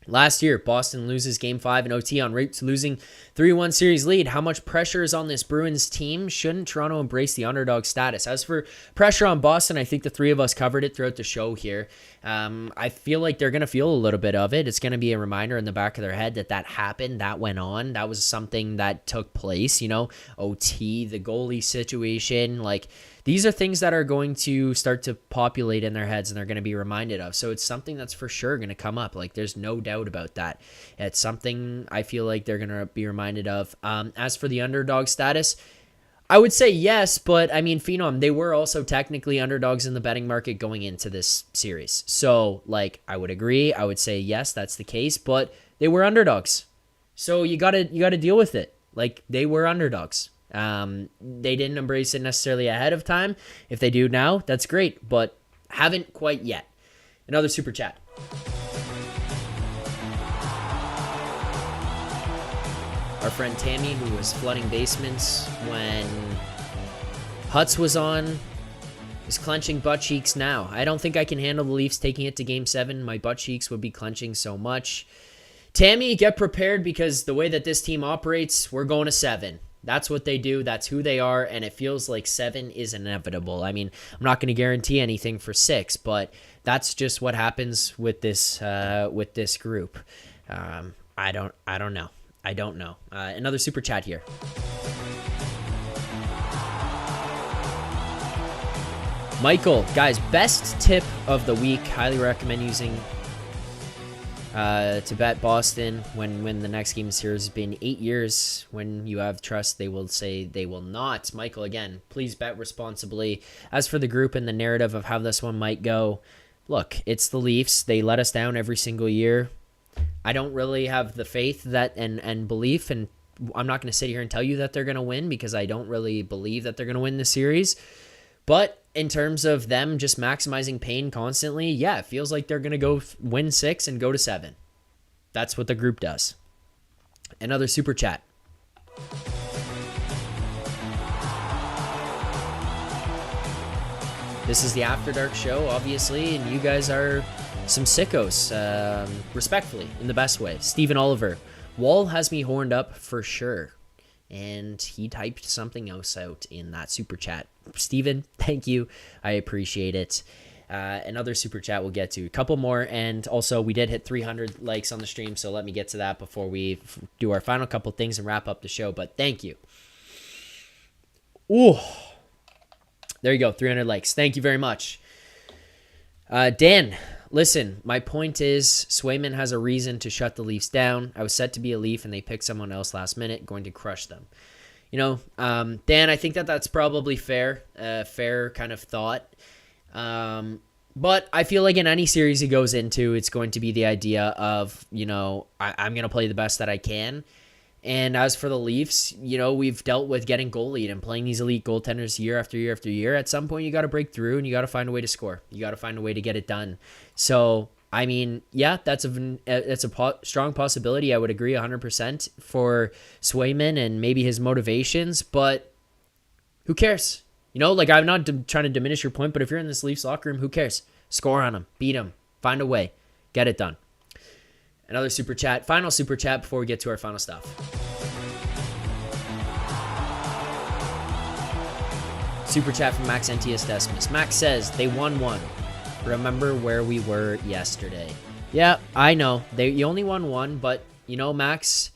Last year, Boston loses Game 5 in OT on route to losing 3-1 series lead. How much pressure is on this Bruins team? Shouldn't Toronto embrace the underdog status? As for pressure on Boston, I think the three of us covered it throughout the show here. I feel like they're going to feel a little bit of it. It's going to be a reminder in the back of their head that happened, that went on. That was something that took place, OT, the goalie situation, these are things that are going to start to populate in their heads and they're going to be reminded of. So it's something that's for sure going to come up. There's no doubt about that. It's something I feel like they're going to be reminded of. As for the underdog status, I would say yes, but Phenom, they were also technically underdogs in the betting market going into this series. So I would agree. I would say yes, that's the case, but they were underdogs. So you got to deal with it. They were underdogs. They didn't embrace it necessarily ahead of time. If they do now, that's great, but haven't quite yet. Another super chat. Our friend Tammy, who was flooding basements when Hutz was on, is clenching butt cheeks now. I don't think I can handle the Leafs taking it to Game 7. My butt cheeks would be clenching so much. Tammy, get prepared because the way that this team operates, we're going to 7. That's what they do. That's who they are. And it feels like 7 is inevitable. I'm not going to guarantee anything for 6, but that's just what happens with this group. I don't know. Another super chat here. Michael, guys, best tip of the week. Highly recommend using to bet Boston when the next game series has been 8 years. When you have trust, they will say they will not. Michael, again, please bet responsibly. As for the group and the narrative of how this one might go, look, it's the Leafs. They let us down every single year. I don't really have the faith that and belief, and I'm not going to sit here and tell you that they're going to win because I don't really believe that they're going to win the series. But in terms of them just maximizing pain constantly, yeah, it feels like they're going to go win 6 and go to 7. That's what the group does. Another super chat. This is the After Dark show, obviously, and you guys are some sickos, respectfully, in the best way. Stephen Oliver. Woll has me horned up for sure. And he typed something else out in that super chat. Steven, thank you. I appreciate it. Another super chat we'll get to. A couple more. And also, we did hit 300 likes on the stream, so let me get to that before we do our final couple things and wrap up the show. But thank you. Ooh. There you go. 300 likes. Thank you very much. Dan, listen, my point is Swayman has a reason to shut the Leafs down. I was set to be a Leaf, and they picked someone else last minute, going to crush them. Dan, I think that's probably fair kind of thought. But I feel like in any series he goes into, it's going to be the idea of, I'm going to play the best that I can. And as for the Leafs, we've dealt with getting goalied and playing these elite goaltenders year after year after year. At some point, you got to break through and you got to find a way to score. You got to find a way to get it done. So I mean, yeah, that's a strong possibility. I would agree 100% for Swayman and maybe his motivations, but who cares? You know, like I'm not trying to diminish your point, but if you're in this Leafs locker room, who cares? Score on them, beat them, find a way, get it done. Another super chat, final super chat before we get to our final stuff. Super chat from Max Entius Decimus. Max says, they won one. Remember where we were yesterday. Yeah, I know. You only won one, but, you know, Max,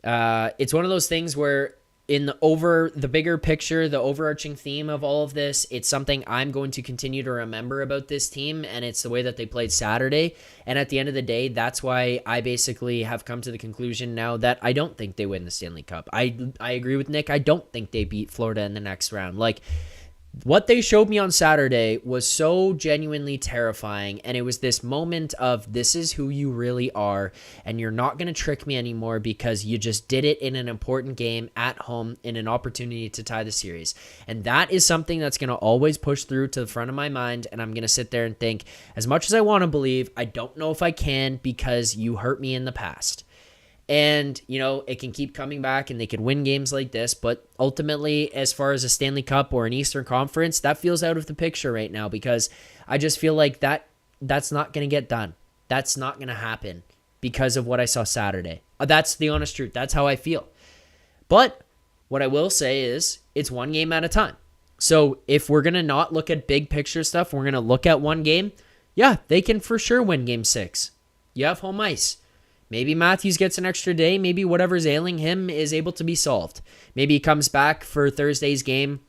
it's one of those things where in the bigger picture, the overarching theme of all of this, it's something I'm going to continue to remember about this team, and it's the way that they played Saturday. And at the end of the day, that's why I basically have come to the conclusion now that I don't think they win the Stanley Cup. I agree with Nick. I don't think they beat Florida in the next round. Like, what they showed me on Saturday was so genuinely terrifying, and it was this moment of this is who you really are, and you're not going to trick me anymore because you just did it in an important game at home in an opportunity to tie the series. And that is something that's going to always push through to the front of my mind, and I'm going to sit there and think, as much as I want to believe, I don't know if I can because you hurt me in the past. And, you know, it can keep coming back and they can win games like this. But ultimately, as far as a Stanley Cup or an Eastern Conference, that feels out of the picture right now because I just feel like that's not going to get done. That's not going to happen because of what I saw Saturday. That's the honest truth. That's how I feel. But what I will say is it's one game at a time. So if we're going to not look at big picture stuff, we're going to look at one game. Yeah, they can for sure win game 6. You have home ice. Maybe Matthews gets an extra day. Maybe whatever's ailing him is able to be solved. Maybe he comes back for Thursday's game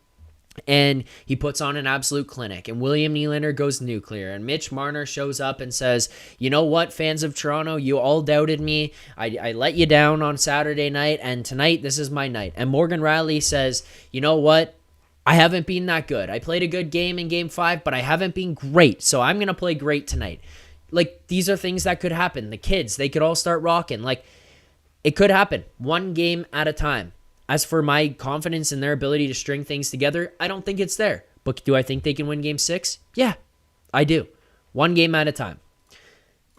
and he puts on an absolute clinic. And William Nylander goes nuclear. And Mitch Marner shows up and says, you know what, fans of Toronto, you all doubted me. I let you down on Saturday night. And tonight, this is my night. And Morgan Rielly says, you know what? I haven't been that good. I played a good game in game 5, but I haven't been great. So I'm going to play great tonight. Like, these are things that could happen. The kids, they could all start rocking. Like, it could happen. One game at a time. As for my confidence in their ability to string things together, I don't think it's there. But do I think they can win game 6? Yeah, I do. One game at a time.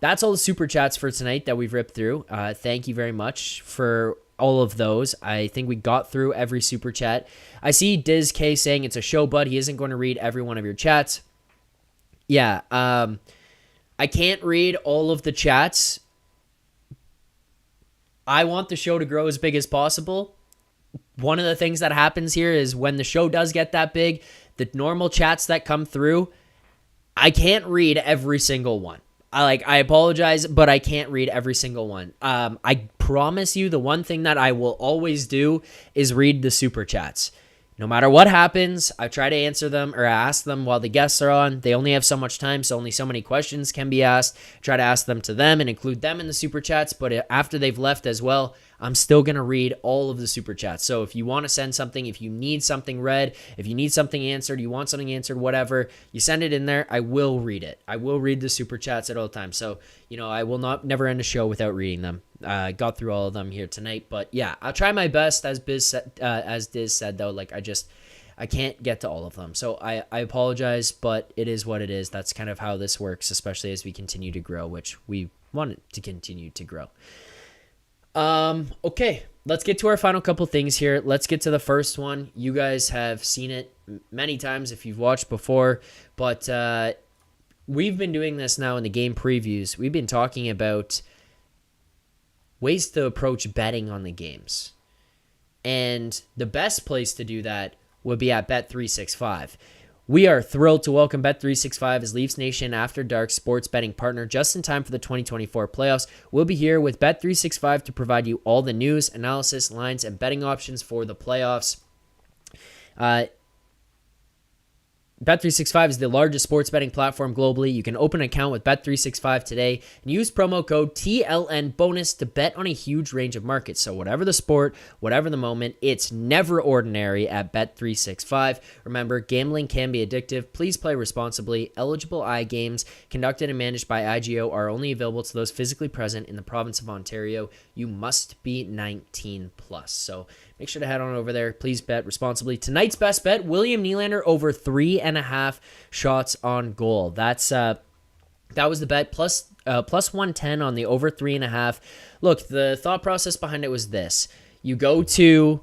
That's all the super chats for tonight that we've ripped through. Thank you very much for all of those. I think we got through every super chat. I see Diz K saying it's a show, bud. He isn't going to read every one of your chats. Yeah, I can't read all of the chats. I want the show to grow as big as possible. One of the things that happens here is when the show does get that big, the normal chats that come through, I can't read every single one. I apologize, but I can't read every single one. I promise you the one thing that I will always do is read the super chats. No matter what happens, I try to answer them or ask them while the guests are on. They only have so much time, so only so many questions can be asked. Try to ask them to them and include them in the super chats, but after they've left as well, I'm still going to read all of the super chats. So if you want to send something, if you need something read, if you need something answered, you want something answered, whatever, you send it in there, I will read it. I will read the super chats at all times. So, you know, I will never end a show without reading them. Got through all of them here tonight, but yeah, I'll try my best. As Diz said though, like I can't get to all of them. So I apologize, but it is what it is. That's kind of how this works, especially as we continue to grow, which we want it to continue to grow. Okay, let's get to our final couple things here. Let's get to the first one. You guys have seen it many times if you've watched before, but we've been doing this now in the game previews. We've been talking about ways to approach betting on the games. And the best place to do that would be at Bet365. We are thrilled to welcome Bet365 as Leafs Nation After Dark sports betting partner just in time for the 2024 playoffs. We'll be here with Bet365 to provide you all the news, analysis, lines, and betting options for the playoffs. Bet365 is the largest sports betting platform globally. You can open an account with Bet365 today and use promo code TLNBonus to bet on a huge range of markets. So whatever the sport, whatever the moment, it's never ordinary at Bet365. Remember, gambling can be addictive. Please play responsibly. Eligible iGames conducted and managed by IGO are only available to those physically present in the province of Ontario. You must be 19 plus. So make sure to head on over there. Please bet responsibly. Tonight's best bet, William Nylander over 3.5 shots on goal. That's That was the bet, plus 110 on the over 3.5. Look, the thought process behind it was this. You go to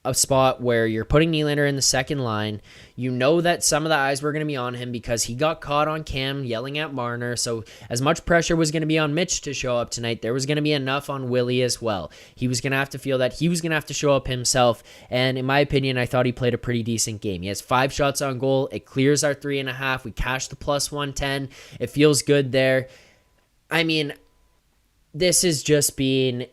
a spot where you're putting Nylander in the second line. You know that some of the eyes were going to be on him because he got caught on cam yelling at Marner. So as much pressure was going to be on Mitch to show up tonight, there was going to be enough on Willie as well. He was going to have to feel that he was going to have to show up himself. And in my opinion, I thought he played a pretty decent game. He has 5 shots on goal. It clears our 3.5. We cashed the plus 110. It feels good there. I mean, this has just been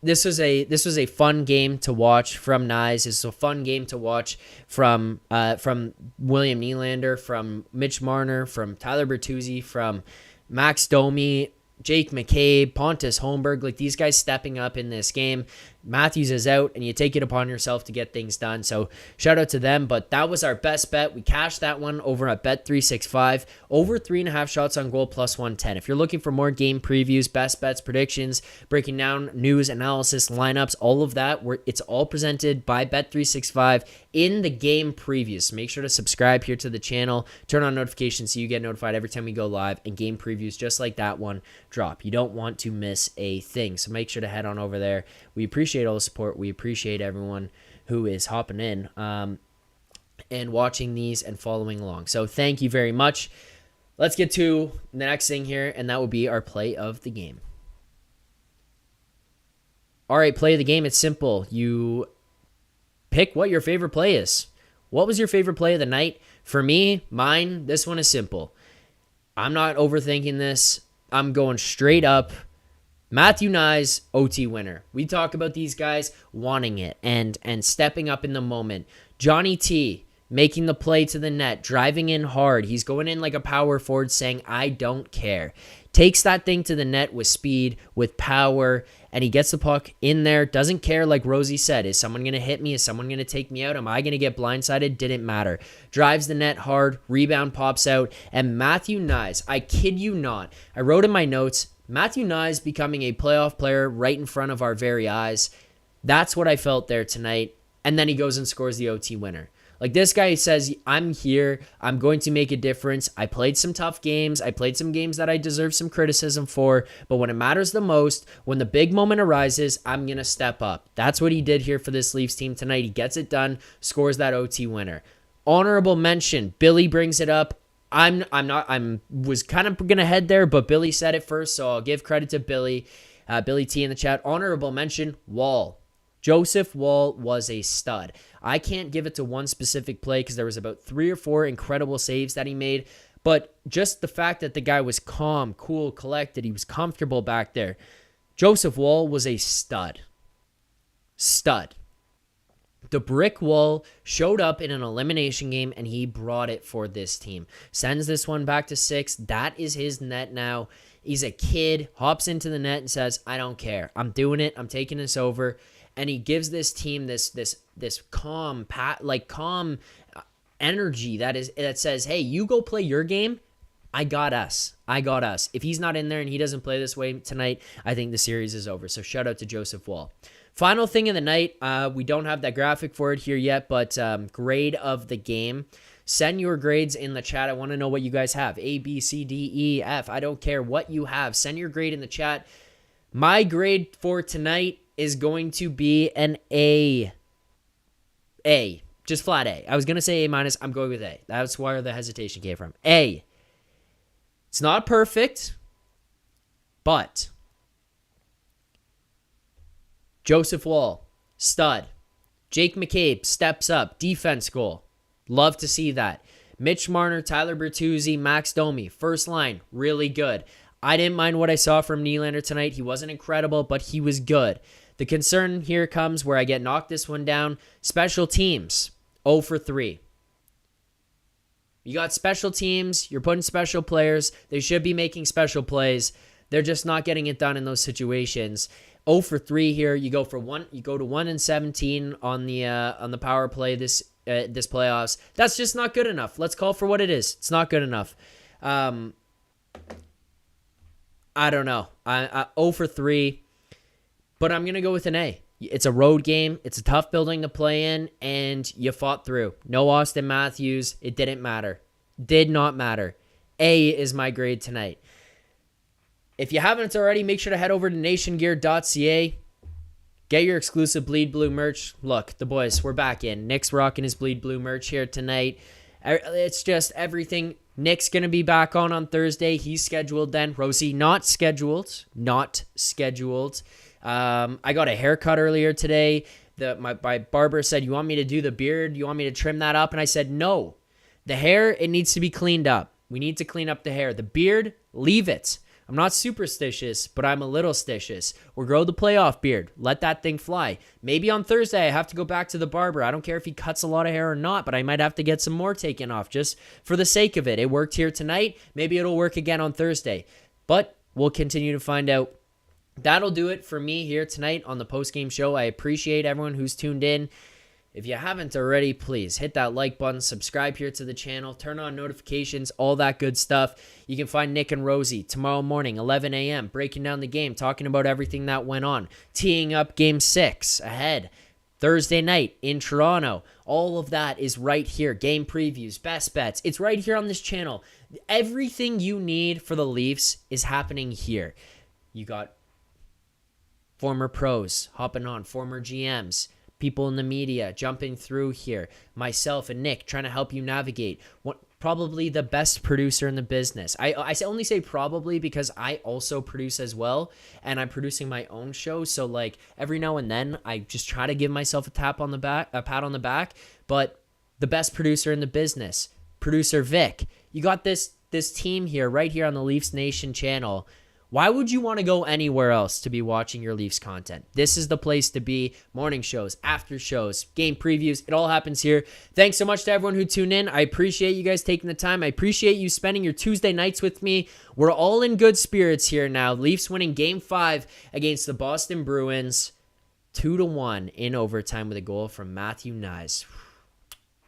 This was a fun game to watch from Nies. It's a fun game to watch from William Nylander, from Mitch Marner, from Tyler Bertuzzi, from Max Domi, Jake McCabe, Pontus Holmberg. Like, these guys stepping up in this game. Matthews is out, and you take it upon yourself to get things done. So shout out to them. But that was our best bet. We cashed that one over at Bet365. Over 3.5 shots on goal plus 110. If you're looking for more game previews, best bets, predictions, breaking down news, analysis, lineups, all of that, it's all presented by Bet365 in the game previews. So make sure to subscribe here to the channel. Turn on notifications so you get notified every time we go live, and game previews just like that one drop. You don't want to miss a thing. So make sure to head on over there. We appreciate all the support. We appreciate everyone who is hopping in and watching these and following along. So thank you very much. Let's get to the next thing here, and that will be our play of the game. All right, play of the game. It's simple. You pick what your favorite play is. What was your favorite play of the night? For me, this one is simple. I'm not overthinking this. I'm going straight up. Matthew Nies, OT winner. We talk about these guys wanting it and stepping up in the moment. Johnny T making the play to the net, driving in hard. He's going in like a power forward saying, I don't care. Takes that thing to the net with speed, with power, and he gets the puck in there. Doesn't care, like Rosie said. Is someone going to hit me? Is someone going to take me out? Am I going to get blindsided? Didn't matter. Drives the net hard. Rebound pops out. And Matthew Nies, I kid you not. I wrote in my notes, Matthew Nies becoming a playoff player right in front of our very eyes. That's what I felt there tonight. And then he goes and scores the OT winner. Like, this guy says, I'm here. I'm going to make a difference. I played some tough games. I played some games that I deserve some criticism for. But when it matters the most, when the big moment arises, I'm going to step up. That's what he did here for this Leafs team tonight. He gets it done, scores that OT winner. Honorable mention. Billy brings it up. I was kind of going to head there, but Billy said it first, so I'll give credit to Billy. Billy T in the chat. Honorable mention, Woll. Joseph Woll was a stud. I can't give it to one specific play because there was about 3 or 4 incredible saves that he made, but just the fact that the guy was calm, cool, collected, he was comfortable back there. Joseph Woll was a stud. Stud. The brick wall showed up in an elimination game, and he brought it for this team. Sends this one back to 6. That is his net now. He's a kid, hops into the net and says, I don't care. I'm doing it. I'm taking this over. And he gives this team this calm energy that says, hey, you go play your game. I got us. If he's not in there and he doesn't play this way tonight, I think the series is over. So shout out to Joseph Woll. Final thing of the night, we don't have that graphic for it here yet, but grade of the game. Send your grades in the chat. I want to know what you guys have. A, B, C, D, E, F. I don't care what you have. Send your grade in the chat. My grade for tonight is going to be an A. A. Just flat A. I was going to say A minus. I'm going with A. That's where the hesitation came from. A. It's not perfect, but Joseph Woll, stud. Jake McCabe steps up. Defense goal. Love to see that. Mitch Marner, Tyler Bertuzzi, Max Domi. First line, really good. I didn't mind what I saw from Nylander tonight. He wasn't incredible, but he was good. The concern here comes where I get knocked this one down. Special teams, 0 for 3. You got special teams. You're putting special players. They should be making special plays. They're just not getting it done in those situations. 0 for 3 here. You go to 1 and 17 on the power play this playoffs. That's just not good enough. Let's call for what it is. It's not good enough. I don't know. 0 for 3, but I'm going to go with an A. It's a road game. It's a tough building to play in, and you fought through. No Austin Matthews. It didn't matter. Did not matter. A is my grade tonight. If you haven't already, make sure to head over to nationgear.ca. Get your exclusive Bleed Blue merch. Look, the boys, we're back in. Nick's rocking his Bleed Blue merch here tonight. It's just everything. Nick's going to be back on Thursday. He's scheduled then. Rosie, not scheduled. Not scheduled. I got a haircut earlier today. My barber said, you want me to do the beard? You want me to trim that up? And I said, no. The hair, it needs to be cleaned up. We need to clean up the hair. The beard, leave it. I'm not superstitious, but I'm a little stitious. Or grow the playoff beard. Let that thing fly. Maybe on Thursday I have to go back to the barber. I don't care if he cuts a lot of hair or not, but I might have to get some more taken off just for the sake of it. It worked here tonight. Maybe it'll work again on Thursday. But we'll continue to find out. That'll do it for me here tonight on the postgame show. I appreciate everyone who's tuned in. If you haven't already, please hit that like button, subscribe here to the channel, turn on notifications, all that good stuff. You can find Nick and Rosie tomorrow morning, 11 a.m., breaking down the game, talking about everything that went on, teeing up Game 6 ahead. Thursday night in Toronto. All of that is right here. Game previews, best bets. It's right here on this channel. Everything you need for the Leafs is happening here. You got former pros hopping on, former GMs, people in the media jumping through here, myself and Nick trying to help you navigate. Probably the best producer in the business. I only say probably because I also produce as well, and I'm producing my own show. So like every now and then, I just try to give myself a pat on the back. But the best producer in the business, producer Vic. You got this team here, right here on the Leafs Nation channel. Why would you want to go anywhere else to be watching your Leafs content? This is the place to be. Morning shows, after shows, game previews. It all happens here. Thanks so much to everyone who tuned in. I appreciate you guys taking the time. I appreciate you spending your Tuesday nights with me. We're all in good spirits here now. Leafs winning Game 5 against the Boston Bruins. 2-1 in overtime with a goal from Matthew Nies.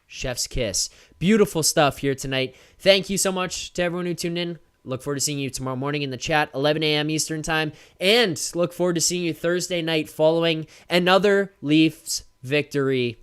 Chef's kiss. Beautiful stuff here tonight. Thank you so much to everyone who tuned in. Look forward to seeing you tomorrow morning in the chat, 11 a.m. Eastern Time. And look forward to seeing you Thursday night following another Leafs victory.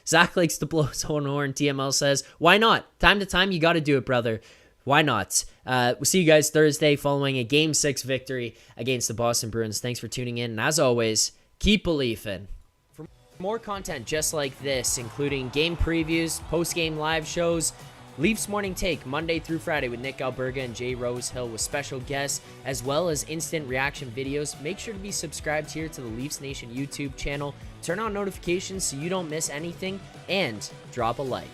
Zach likes to blow his own horn, TML says. Why not? Time to time, you got to do it, brother. Why not? We'll see you guys Thursday following a Game 6 victory against the Boston Bruins. Thanks for tuning in. And as always, keep believing. For more content just like this, including game previews, post-game live shows, Leafs Morning Take, Monday through Friday with Nick Alberga and Jay Rosehill with special guests, as well as instant reaction videos. Make sure to be subscribed here to the Leafs Nation YouTube channel. Turn on notifications so you don't miss anything, and drop a like.